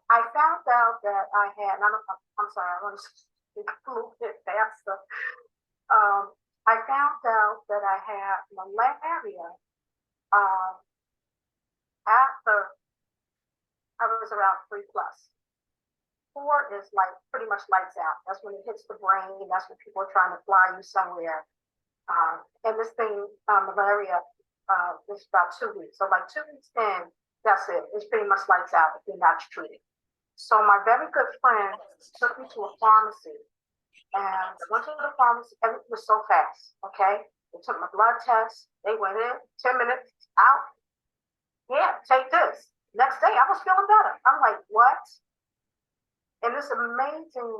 I found out that I had, I'm sorry, I want to speak a little bit faster. I found out that I had malaria after I was around 3+. 4 is like pretty much lights out. That's when it hits the brain. That's when people are trying to fly you somewhere. And this thing, malaria, is about 2 weeks. So like 2 weeks in, that's it. It's pretty much lights out if you're not treated. So my very good friend took me to a pharmacy. And went to the pharmacy, everything was so fast, okay? They took my blood test, they went in, 10 minutes, out. Yeah, take this. Next day, I was feeling better. I'm like, what? And it's amazing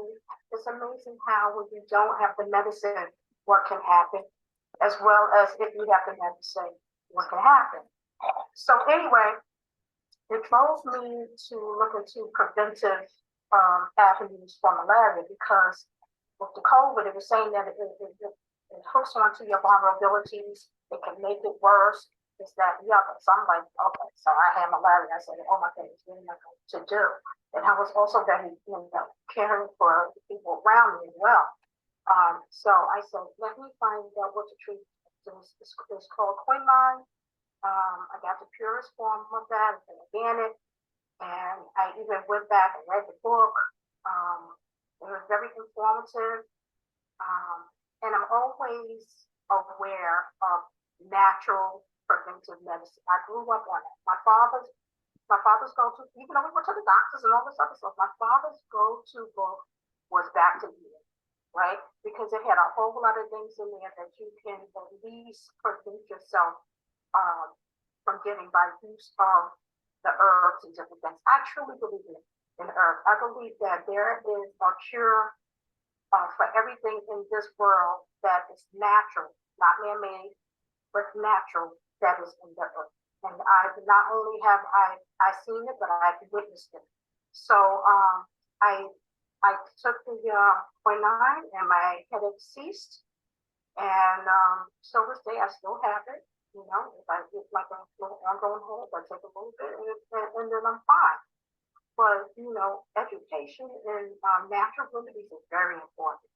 how when you don't have the medicine, what can happen, as well as if you have the medicine, what can happen. So anyway, it drove me to look into preventive avenues for malaria, because with the COVID, it was saying that it hooks onto your vulnerabilities. It can make it worse. Is that the other? So I'm like, okay. So I had malaria. I said, oh my goodness, what am I going to do? And I was also very, caring for the people around me as well. So I said, let me find out what to treat. It's called quinine. I got the purest form of that. It's organic. And I even went back and read the book. It was very informative. And I'm always aware of natural preventive medicine. I grew up on it. My father's go-to, even though we went to the doctors and all this other stuff, my father's go-to book was Back to Eden, right? Because it had a whole lot of things in there that you can at least prevent yourself from getting by use of the herbs and different things. I truly believe in herbs. I believe that there is a cure for everything in this world that is natural, not man-made, but natural, that is in the earth. And I not only have I seen it, but I've witnessed it. So I took the quinine and my headache ceased. And so this day I still have it. If I get like I'm going home, I take a little bit and then I'm fine. But education and natural remedies is very important.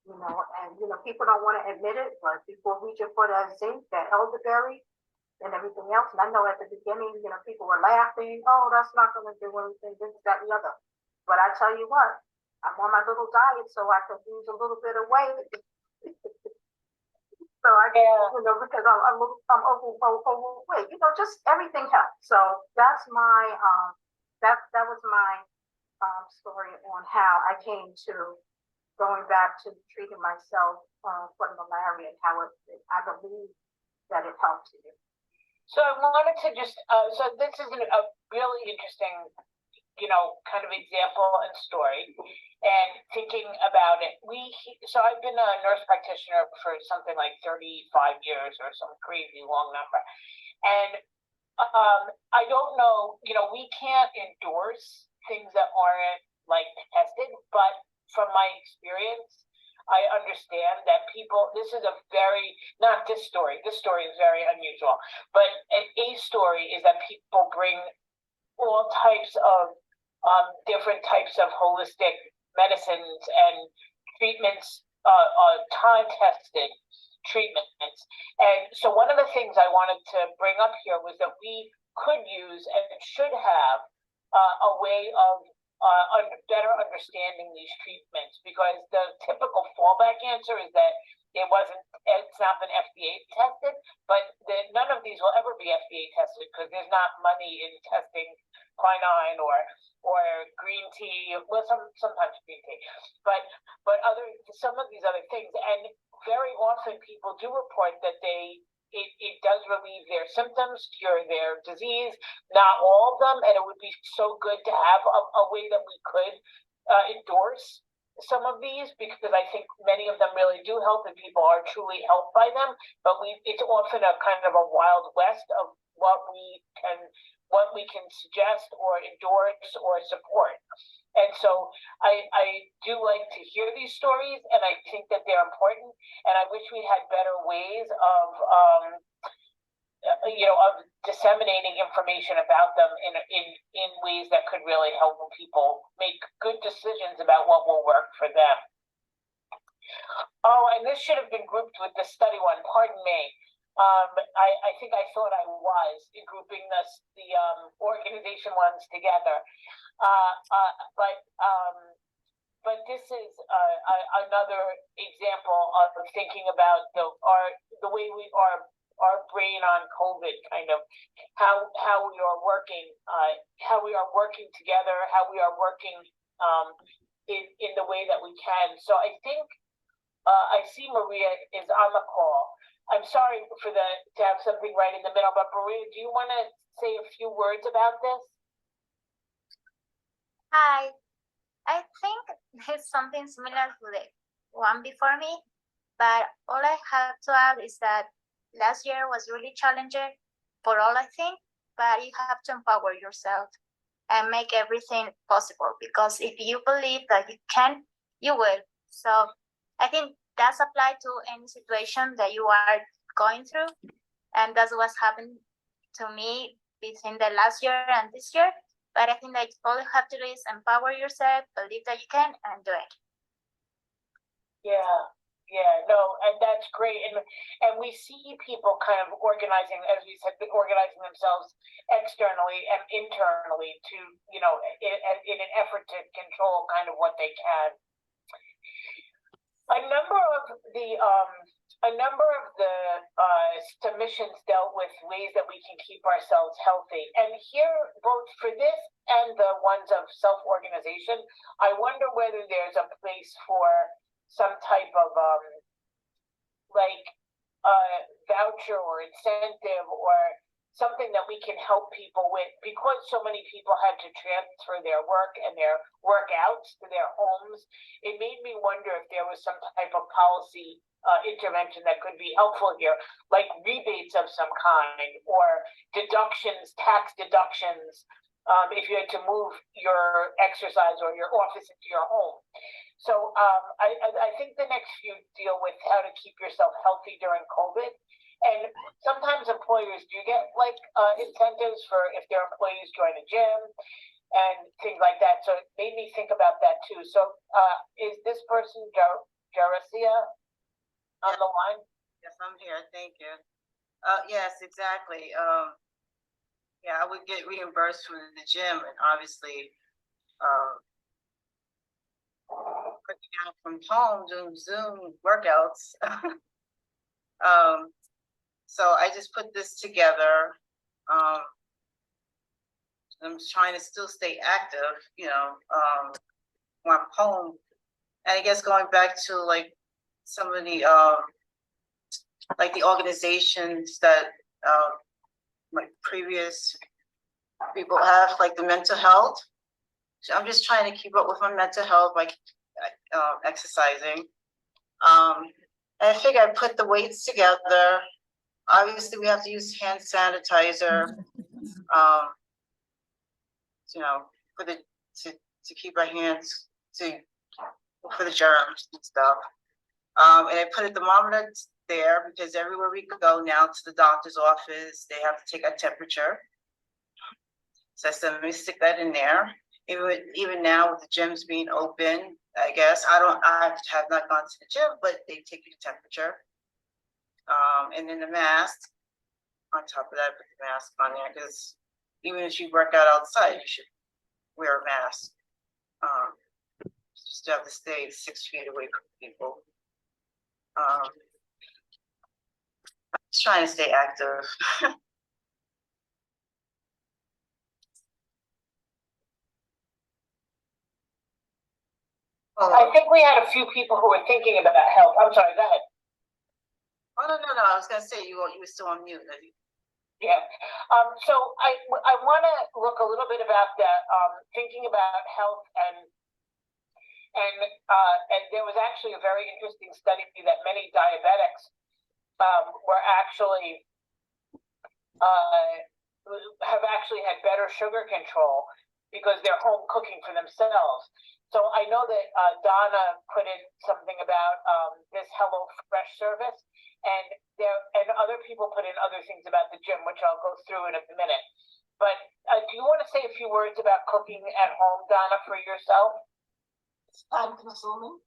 And people don't want to admit it, but people reaching for that zinc, that elderberry, and everything else. And I know at the beginning, people were laughing, oh, that's not going to do anything, this, that, and the other. But I tell you what, I'm on my little diet so I can lose a little bit of weight. So I can, because I'm overweight, just everything helps. So that's my, that was my story on how I came to going back to treating myself for malaria and how I believe that it helped you. So I wanted to just, so this is a really interesting, kind of example and story, and thinking about it. So I've been a nurse practitioner for something like 35 years or some crazy long number. And I don't know, we can't endorse things that aren't like tested, but from my experience, I understand that this is not this story is very unusual, but a story is that people bring all types of different types of holistic medicines and treatments, time-tested treatments. And so one of the things I wanted to bring up here was that we could use and should have a way of better understanding these treatments, because the typical fallback answer is that it's not been FDA tested, but none of these will ever be FDA tested because there's not money in testing quinine or green tea. Well, sometimes green tea, but some of these other things. And very often people do report that it does relieve their symptoms, cure their disease, not all of them. And it would be so good to have a way that we could endorse some of these, because I think many of them really do help and people are truly helped by them. But it's often a kind of a wild west of what we can suggest or endorse or support. And so I do like to hear these stories, and I think that they're important. And I wish we had better ways of disseminating information about them in ways that could really help people make good decisions about what will work for them. Oh, and this should have been grouped with the study one. Pardon me. I think I thought I was grouping the organization ones together. But this is another example of thinking about the way our brain on COVID, kind of how we are working together, how we are working in the way that we can. So I think I see Maria is on the call. I'm sorry to have something right in the middle, but Maria, do you want to say a few words about this? Hi, I think there's something similar to the one before me, but all I have to add is that last year was really challenging for all, I think, but you have to empower yourself and make everything possible, because if you believe that you can, you will. So I think that's applied to any situation that you are going through. And that's what's happened to me between the last year and this year. But I think that all you have to do is empower yourself, believe that you can, and do it. Yeah, no, and that's great. And we see people kind of organizing, as we said, organizing themselves externally and internally to, you know, in an effort to control kind of what they can. A number of the submissions dealt with ways that we can keep ourselves healthy. And here, both for this and the ones of self-organization, I wonder whether there's a place for some type of voucher or incentive or something that we can help people with, because so many people had to transfer their work and their workouts to their homes. It made me wonder if there was some type of policy intervention that could be helpful here, like rebates of some kind or deductions, tax deductions, if you had to move your exercise or your office into your home. So I think the next few deal with how to keep yourself healthy during COVID. And sometimes employers do get like incentives for if their employees join a gym and things like that. So it made me think about that too. So is this person Jaracia on the line? Yes, I'm here. Thank you. Yes, exactly. Yeah, I would get reimbursed from the gym, and obviously, working out from home, doing Zoom workouts. So I just put this together. I'm trying to still stay active, you know, when I'm home. And I guess going back to like some of the like the organizations that my previous people have, like the mental health. So I'm just trying to keep up with my mental health, like exercising. And I figure I put the weights together. Obviously, we have to use hand sanitizer, you know, for the to keep our hands for the germs and stuff. And I put a thermometer there because everywhere we go now to the doctor's office, they have to take a temperature. So I said, let me stick that in there. Even now with the gyms being open, I guess I have not gone to the gym, but they take your temperature. And then the mask on top of that, put the mask on there because even if you work out outside, you should wear a mask. Just have to stay 6 feet away from people. Just trying to stay active. I think we had a few people who were thinking about health. I'm sorry, go ahead. Oh, no. I was going to say you were still on mute. Yeah. So I want to look a little bit about that, thinking about health and there was actually a very interesting study that many diabetics were actually have actually had better sugar control because they're home cooking for themselves. So I know that Donna put in something about this Hello Fresh service, and other people put in other things about the gym, which I'll go through in a minute. But do you want to say a few words about cooking at home, Donna, for yourself? It's time consuming.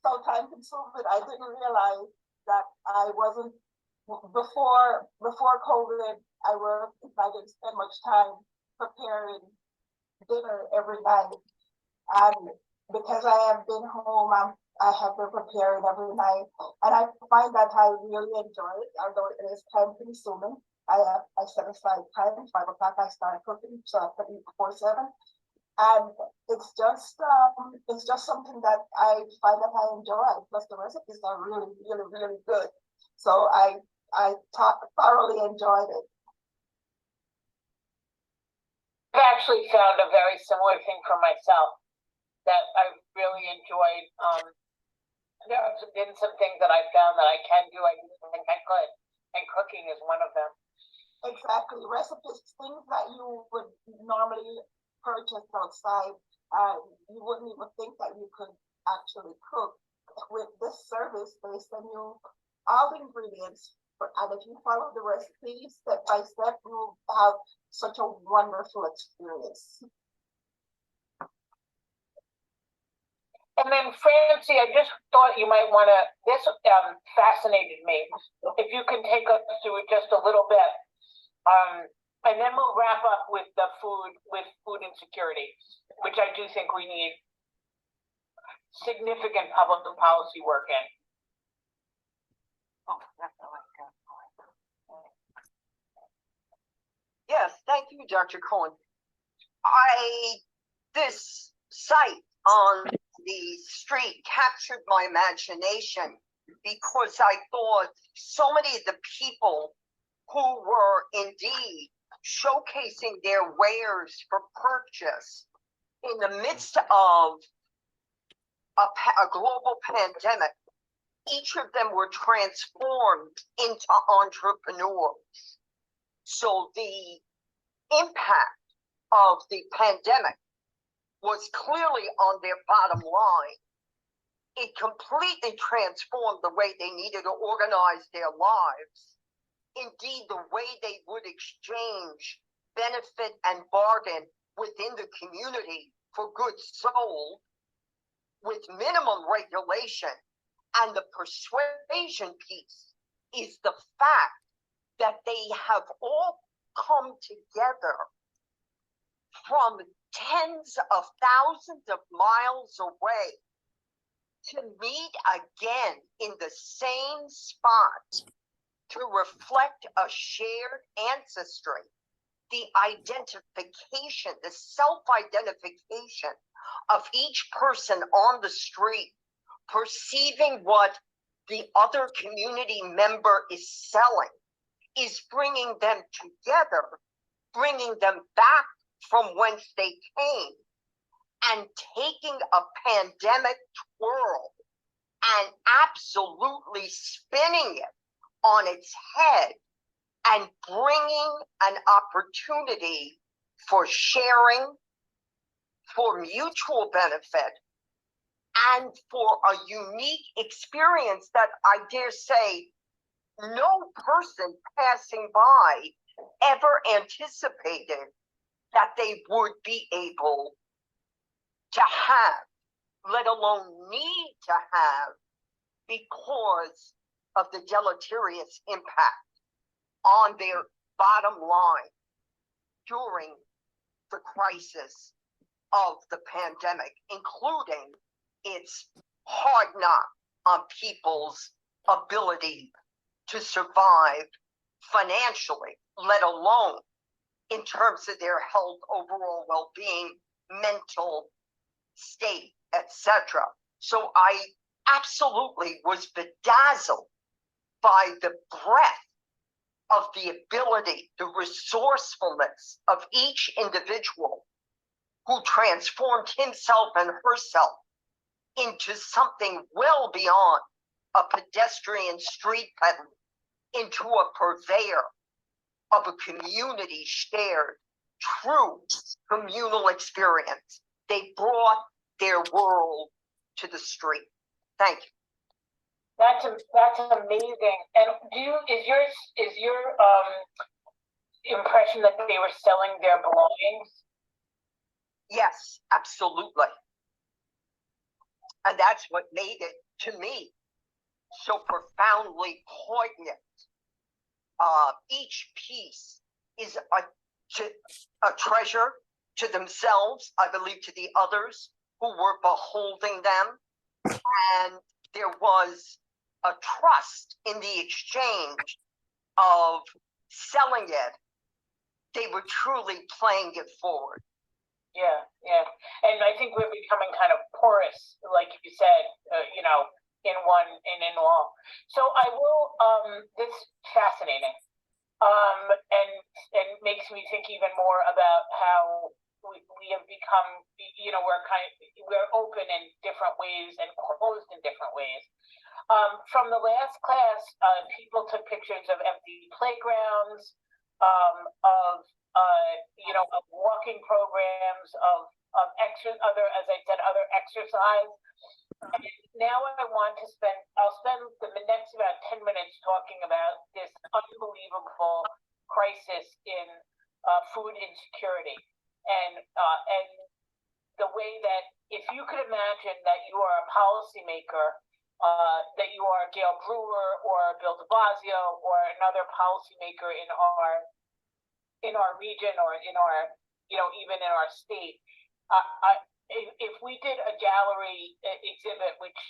So time consuming. I didn't realize that I wasn't before COVID. I worked. I didn't spend much time preparing dinner every night, and because I have been home, I have been preparing every night, and I find that I really enjoy it, although it is time consuming. I set aside time. 5 o'clock I start cooking, so I can eat 4/7, and it's just something that I find that I enjoy. Plus the recipes are really, really, really good, so I thoroughly enjoyed it. I've actually found a very similar thing for myself that I really enjoyed. There have been some things that I found that I can do, I didn't think I could, and cooking is one of them. Exactly, recipes, things that you would normally purchase outside, you wouldn't even think that you could actually cook. With this service, they send you all the ingredients, and if you follow the recipe step by step, you'll have such a wonderful experience. And then Francie, I just thought you might want to, this fascinated me. If you can take us through it just a little bit. And then we'll wrap up with the food insecurity, which I do think we need significant public policy work in. Oh, definitely. Yes, thank you, Dr. Cohn. This site on the street captured my imagination because I thought so many of the people who were indeed showcasing their wares for purchase in the midst of a global pandemic, each of them were transformed into entrepreneurs. So the impact of the pandemic was clearly on their bottom line. It completely transformed the way they needed to organize their lives. Indeed, the way they would exchange, benefit, and bargain within the community for goods sold with minimum regulation. And the persuasion piece is the fact that they have all come together from tens of thousands of miles away to meet again in the same spot to reflect a shared ancestry, the identification, the self-identification of each person on the street, perceiving what the other community member is selling, is bringing them together, bringing them back from whence they came, and taking a pandemic twirl and absolutely spinning it on its head and bringing an opportunity for sharing, for mutual benefit, and for a unique experience that I dare say no person passing by ever anticipated that they would be able to have, let alone need to have, because of the deleterious impact on their bottom line during the crisis of the pandemic, including its hard knock on people's ability to survive financially, let alone in terms of their health, overall well-being, mental state, etc. So I absolutely was bedazzled by the breadth of the ability, the resourcefulness of each individual who transformed himself and herself into something well beyond a pedestrian street peddler, into a purveyor of a community shared, true communal experience. They brought their world to the street. Thank you. That's amazing. And is your impression that they were selling their belongings? Yes, absolutely. And that's what made it, to me, so profoundly poignant. Each piece is a treasure to themselves, I believe, to the others who were beholding them. And there was a trust in the exchange of selling it. They were truly playing it forward. Yeah, yeah. And I think we're becoming kind of porous, like you said, in one and in all. So I will, this is fascinating. And makes me think even more about how we have become, we're open in different ways and closed in different ways. From the last class, people took pictures of empty playgrounds, of walking programs, of as I said, other exercise. And now I'll spend the next about 10 minutes talking about this unbelievable crisis in food insecurity, and the way that if you could imagine that you are a policymaker, that you are Gail Brewer or Bill de Blasio or another policymaker in our region or in our, even in our state. If we did a gallery exhibit, which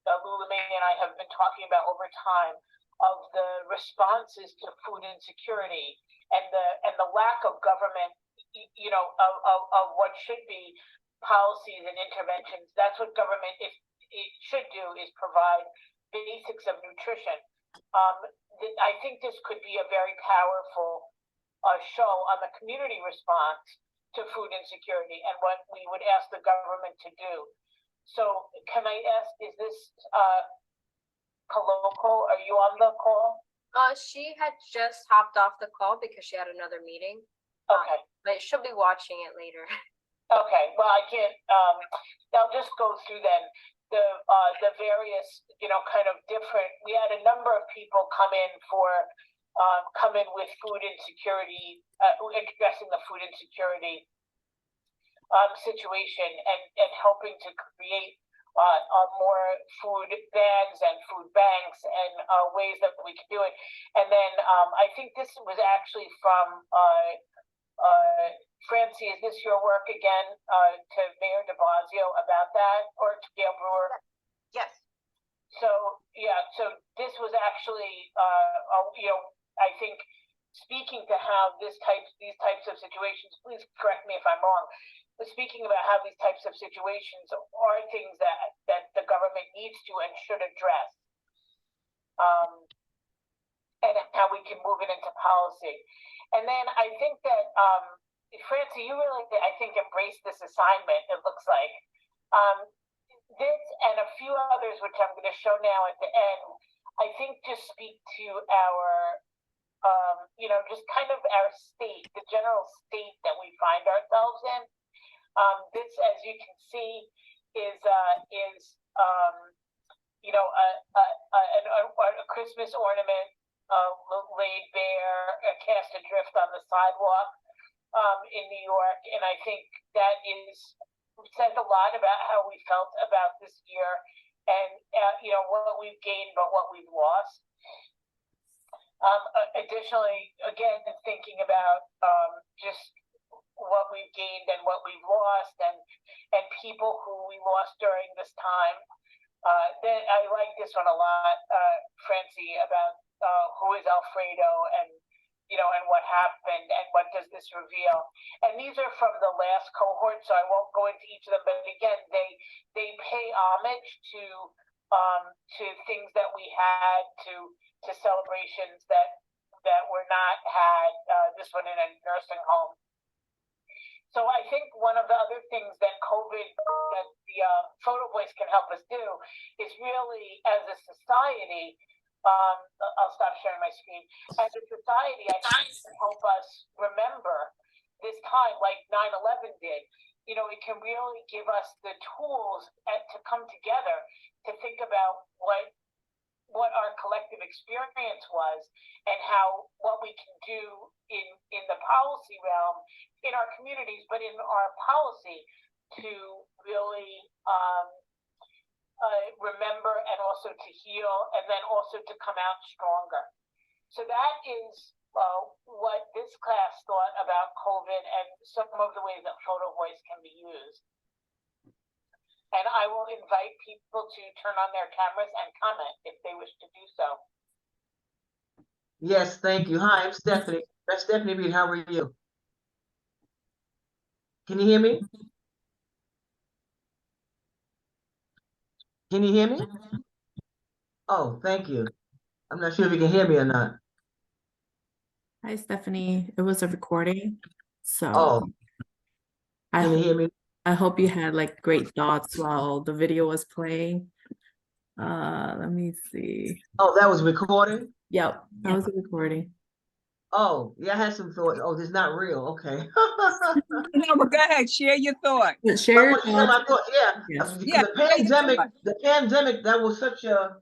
Lula and I have been talking about over time, of the responses to food insecurity and the lack of government, of what should be policies and interventions, that's what government, if it should do, is provide basics of nutrition. I think this could be a very powerful show on the community response to food insecurity and what we would ask the government to do. So can I ask, is this Koloko, are you on the call? She had just hopped off the call because she had another meeting. Okay. But she'll be watching it later. Okay, well, I can't, I'll just go through then the various, kind of different, we had a number of people come in with food insecurity, addressing the food insecurity situation and helping to create more food bans and food banks and ways that we can do it. And then I think this was actually from Francie, is this your work again, to Mayor de Blasio about that, or to Gail Brewer? Yes. So, yeah, so this was actually, I think, speaking to how these types of situations, please correct me if I'm wrong, but speaking about how these types of situations are things that the government needs to and should address, and how we can move it into policy. And then I think that, Francie, you really, I think, embraced this assignment, it looks like. This and a few others, which I'm going to show now at the end, I think just speak to our, just kind of our state, the general state that we find ourselves in. This, as you can see, is a Christmas ornament laid bare, cast adrift on the sidewalk in New York, and I think that says a lot about how we felt about this year, and what we've gained, but what we've lost. Additionally, again, thinking about just what we've gained and what we've lost, and people who we lost during this time. I like this one a lot, Francie, about who is Alfredo and what happened and what does this reveal. And these are from the last cohort, so I won't go into each of them. But again, they pay homage to things that we had, to celebrations that were not had. This one in a nursing home. So I think one of the other things that COVID, that the Photovoice can help us do, is really, as a society, I'll stop sharing my screen. As a society, I think it can help us remember this time, like 9/11 did. It can really give us the tools to come together to think about what our collective experience was and what we can do in the policy realm in our communities, but in our policy to really remember and also to heal, and then also to come out stronger. So that is what this class thought about COVID and some of the ways that Photovoice can be used. And I will invite people to turn on their cameras and comment if they wish to do so. Yes, thank you. Hi, I'm Stephanie. That's Stephanie Reed. How are you? Can you hear me? Can you hear me? Oh, thank you. I'm not sure if you can hear me or not. Hi, Stephanie. It was a recording, so Oh, can you hear me? I hope you had like great thoughts while the video was playing. Let me see. Oh, that was recording? Yep, that was a recording. Oh, yeah, I had some thoughts. Oh, this is not real. Okay. No, but go ahead, share your thought. But I share your want to share my thoughts. thought. Yeah, Yes. Yeah, because share your thought. the pandemic, that was such a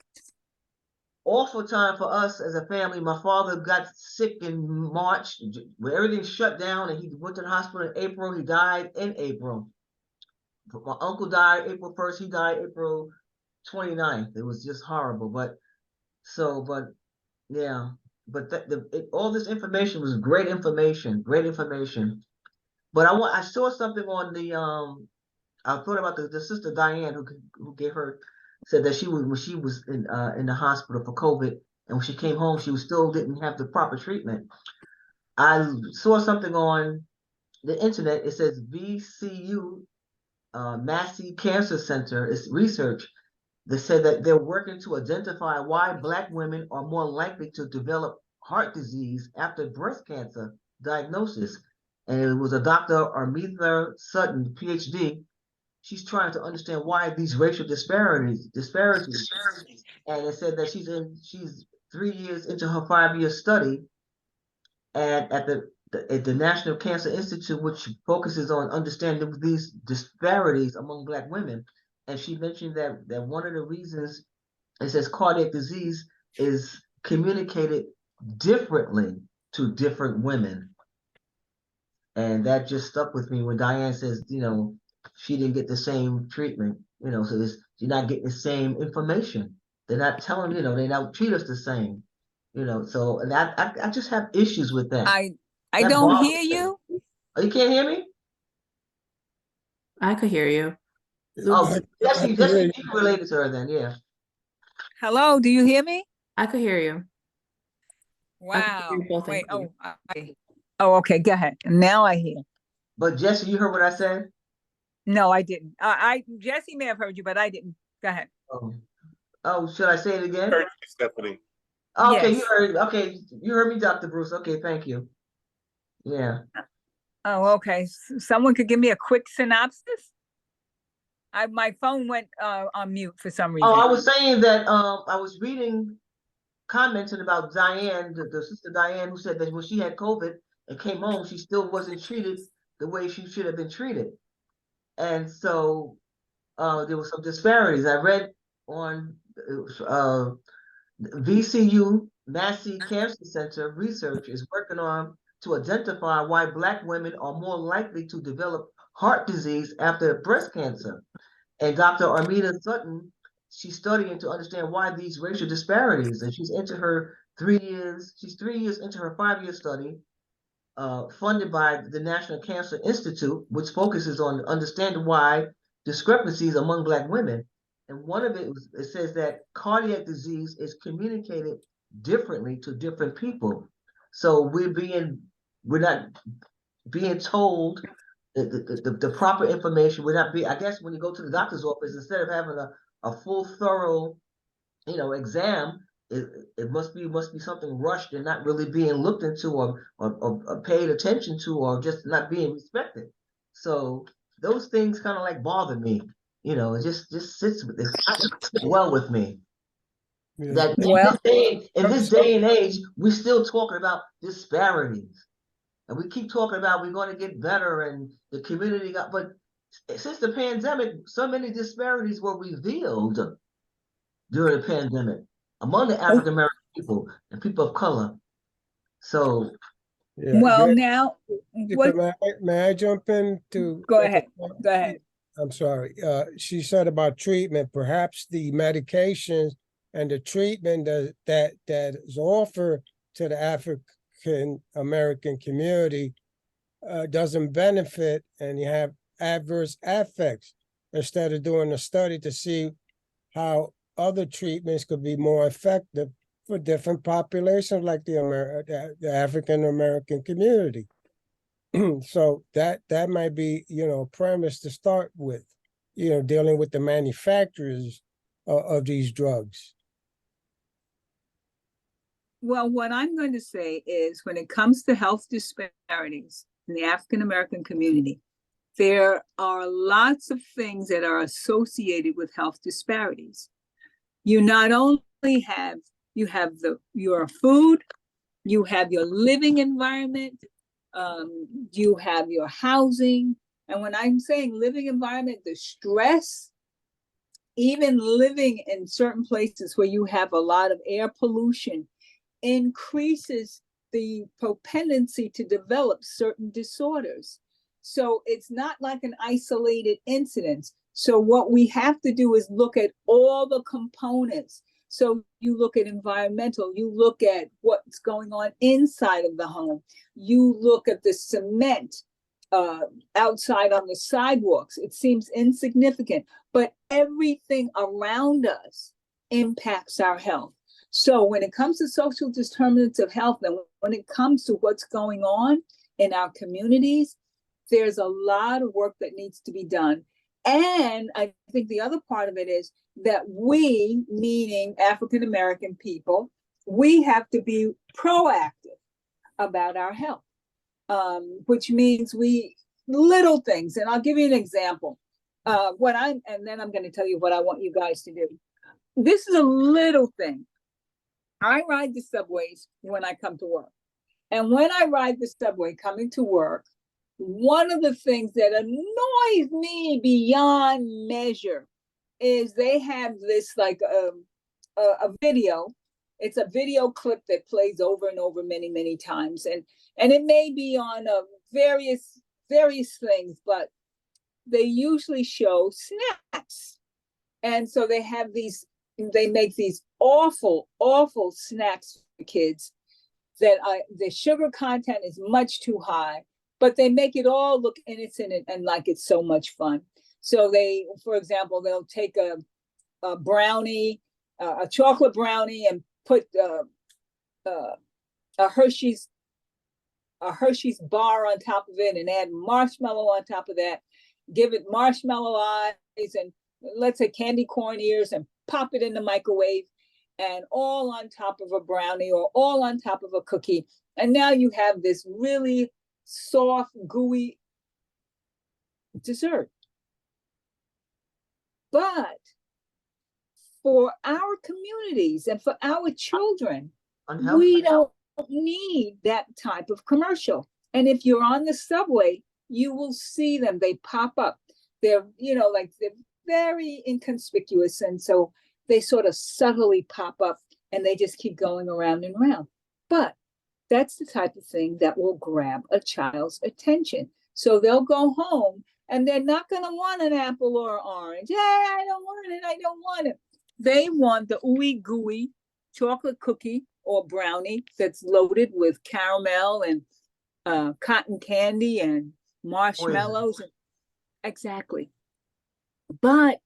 awful time for us as a family. My father got sick in March, where everything shut down, and he went to the hospital in April. He died in April. My uncle died April 1st. He died April 29th. It was just horrible. But yeah, but all this information was great information, great information. But I saw something on the I thought about the sister Diane who gave her said that when she was in the hospital for COVID, and when she came home she still didn't have the proper treatment. I saw something on the internet. It says VCU Massey Cancer Center is research that said that they're working to identify why Black women are more likely to develop heart disease after breast cancer diagnosis. And it was a Dr. Armitha Sutton, PhD. She's trying to understand why these racial disparities. And it said that she's 3 years into her 5-year study, and at the National Cancer Institute, which focuses on understanding these disparities among Black women. And she mentioned that one of the reasons it says cardiac disease is communicated differently to different women. And that just stuck with me when Diane says, she didn't get the same treatment, so you're not getting the same information. They're not telling, they don't treat us the same, so, and I just have issues with that. I That don't bothers hear me. you. Oh, you can't hear me? I could hear you. Oh, Jesse, I can hear you related to her then, yeah. Hello, do you hear me? I could hear you. I could Wow. hear you both Wait, included. okay, go ahead. Now I hear. But Jesse, you heard what I said? No, I didn't. Jesse may have heard you, but I didn't. Go ahead. Oh, should I say it again? Heard you, Stephanie. Okay, Yes. you heard me, Dr. Bruce. Okay, thank you. Yeah. Oh, okay. Someone could give me a quick synopsis? My phone went on mute for some reason. Oh, I was saying that I was reading commenting about Diane, the sister Diane, who said that when she had COVID and came home, she still wasn't treated the way she should have been treated. And so there were some disparities. I read on VCU Massey Cancer Center research is working on to identify why Black women are more likely to develop heart disease after breast cancer. And Dr. Armida Sutton, she's studying to understand why these racial disparities, and she's 3 years into her 5-year study, funded by the National Cancer Institute, which focuses on understanding why discrepancies among Black women. And one of it says that cardiac disease is communicated differently to different people. So we're not being told the proper information. I guess when you go to the doctor's office, instead of having a full thorough, exam, it must be something rushed and not really being looked into or paid attention to, or just not being respected. So those things kind of like bother me. It just sits well with me. Yeah. That in this day and age, we're still talking about disparities. And we keep talking about we're going to get better and the community but since the pandemic, so many disparities were revealed during the pandemic among the African American people and people of color. So, Yeah. Well, now, may I jump in to? Go ahead. Go ahead. I'm sorry. She said about treatment, perhaps the medications and the treatment that is offered to the African American community doesn't benefit, and you have adverse effects, instead of doing a study to see how other treatments could be more effective for different populations, like the African American community. So that might be, a premise to start with, dealing with the manufacturers of these drugs. Well, what I'm going to say is when it comes to health disparities in the African American community, there are lots of things that are associated with health disparities. You not only have your food, you have your living environment, you have your housing. And when I'm saying living environment, the stress, even living in certain places where you have a lot of air pollution, increases the propensity to develop certain disorders. So it's not like an isolated incident. So what we have to do is look at all the components. So you look at environmental, you look at what's going on inside of the home, you look at the cement outside on the sidewalks. It seems insignificant, but everything around us impacts our health. So when it comes to social determinants of health, and when it comes to what's going on in our communities, there's a lot of work that needs to be done. And I think the other part of it is that we, meaning African American people, we have to be proactive about our health, which means little things. And I'll give you an example. And then I'm going to tell you what I want you guys to do. This is a little thing. I ride the subways when I come to work. And when I ride the subway coming to work, one of the things that annoys me beyond measure is they have this like a video. It's a video clip that plays over and over many, many times. And it may be on various things, but they usually show snacks. And so they make these awful snacks for kids that the sugar content is much too high, but they make it all look innocent and like it's so much fun. So they, for example, they'll take a brownie, a chocolate brownie, and put a Hershey's bar on top of it and add marshmallow on top of that, give it marshmallow eyes and let's say candy corn ears, and pop it in the microwave, and all on top of a brownie or all on top of a cookie. And now you have this really soft, gooey dessert. But for our communities and for our children, we don't need that type of commercial. And if you're on the subway, you will see them. They pop up. They're, they're very inconspicuous. And so they sort of subtly pop up and they just keep going around and around. But that's the type of thing that will grab a child's attention. So they'll go home and they're not going to want an apple or an orange. Hey, I don't want it. They want the ooey gooey chocolate cookie or brownie that's loaded with caramel and cotton candy and marshmallows. Exactly. But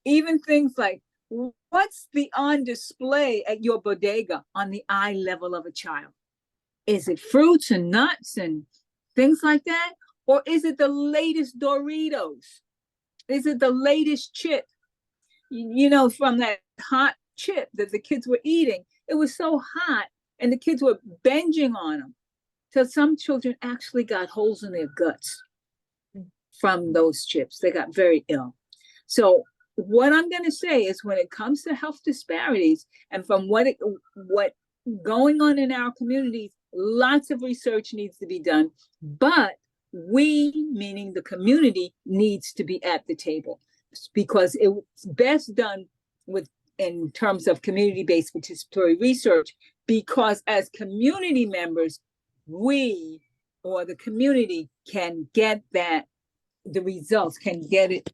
even things like, what's on display at your bodega on the eye level of a child? Is it fruits and nuts and things like that? Or is it the latest Doritos? Is it the latest chip? From that hot chip that the kids were eating, it was so hot and the kids were binging on them. So some children actually got holes in their guts from those chips. They got very ill. So what I'm going to say is, when it comes to health disparities and from what going on in our communities, lots of research needs to be done, but we, meaning the community, needs to be at the table, because it's best done in terms of community-based participatory research, because as community members, we or the community can get the results, can make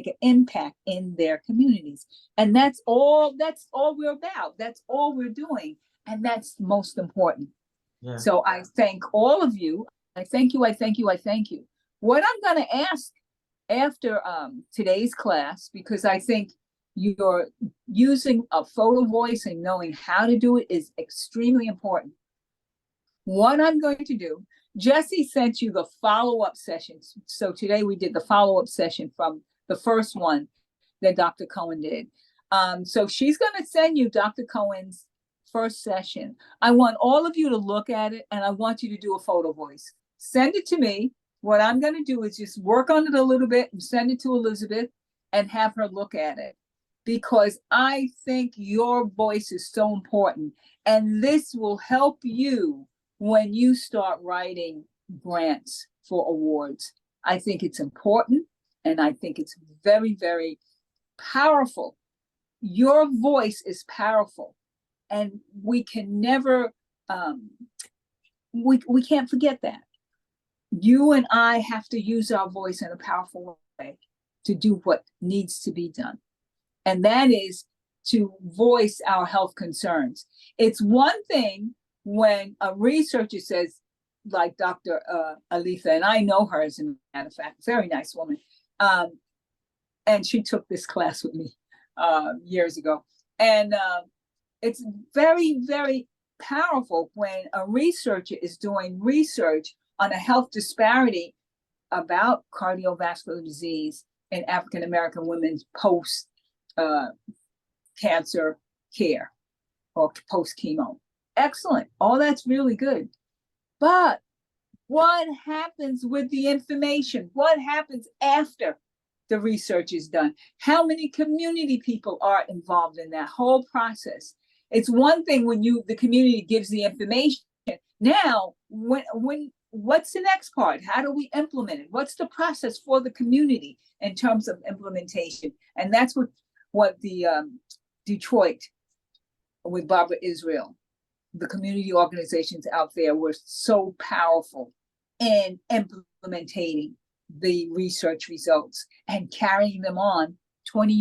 an impact in their communities. And that's all we're about. That's all we're doing. And that's most important. Yeah. So I thank all of you. I thank you. What I'm going to ask after today's class, because I think you're using a Photovoice and knowing how to do it is extremely important. What I'm going to do, Jessie sent you the follow-up sessions. So today we did the follow-up session from the first one that Dr. Cohn did. So she's going to send you Dr. Cohen's first session. I want all of you to look at it, and I want you to do a Photovoice. Send it to me. What I'm going to do is just work on it a little bit and send it to Elizabeth and have her look at it. because I think your voice is so important. And this will help you when you start writing grants for awards. I think it's important, and I think it's very, very powerful. Your voice is powerful, and we can never, we can't forget that. You and I have to use our voice in a powerful way to do what needs to be done. And that is to voice our health concerns. It's one thing when a researcher says, like Dr. Aletha, and I know her as a matter of fact, very nice woman. And she took this class with me years ago. And it's very, very powerful when a researcher is doing research on a health disparity about cardiovascular disease in African-American women's post cancer care or post chemo. Excellent. All that's really good. But what happens with the information? What happens after the research is done? How many community people are involved in that whole process? It's one thing when the community gives the information. Now, what's the next part? How do we implement it? What's the process for the community in terms of implementation? And that's what the Detroit with Barbara Israel, the community organizations out there were so powerful in implementing the research results and carrying them on 20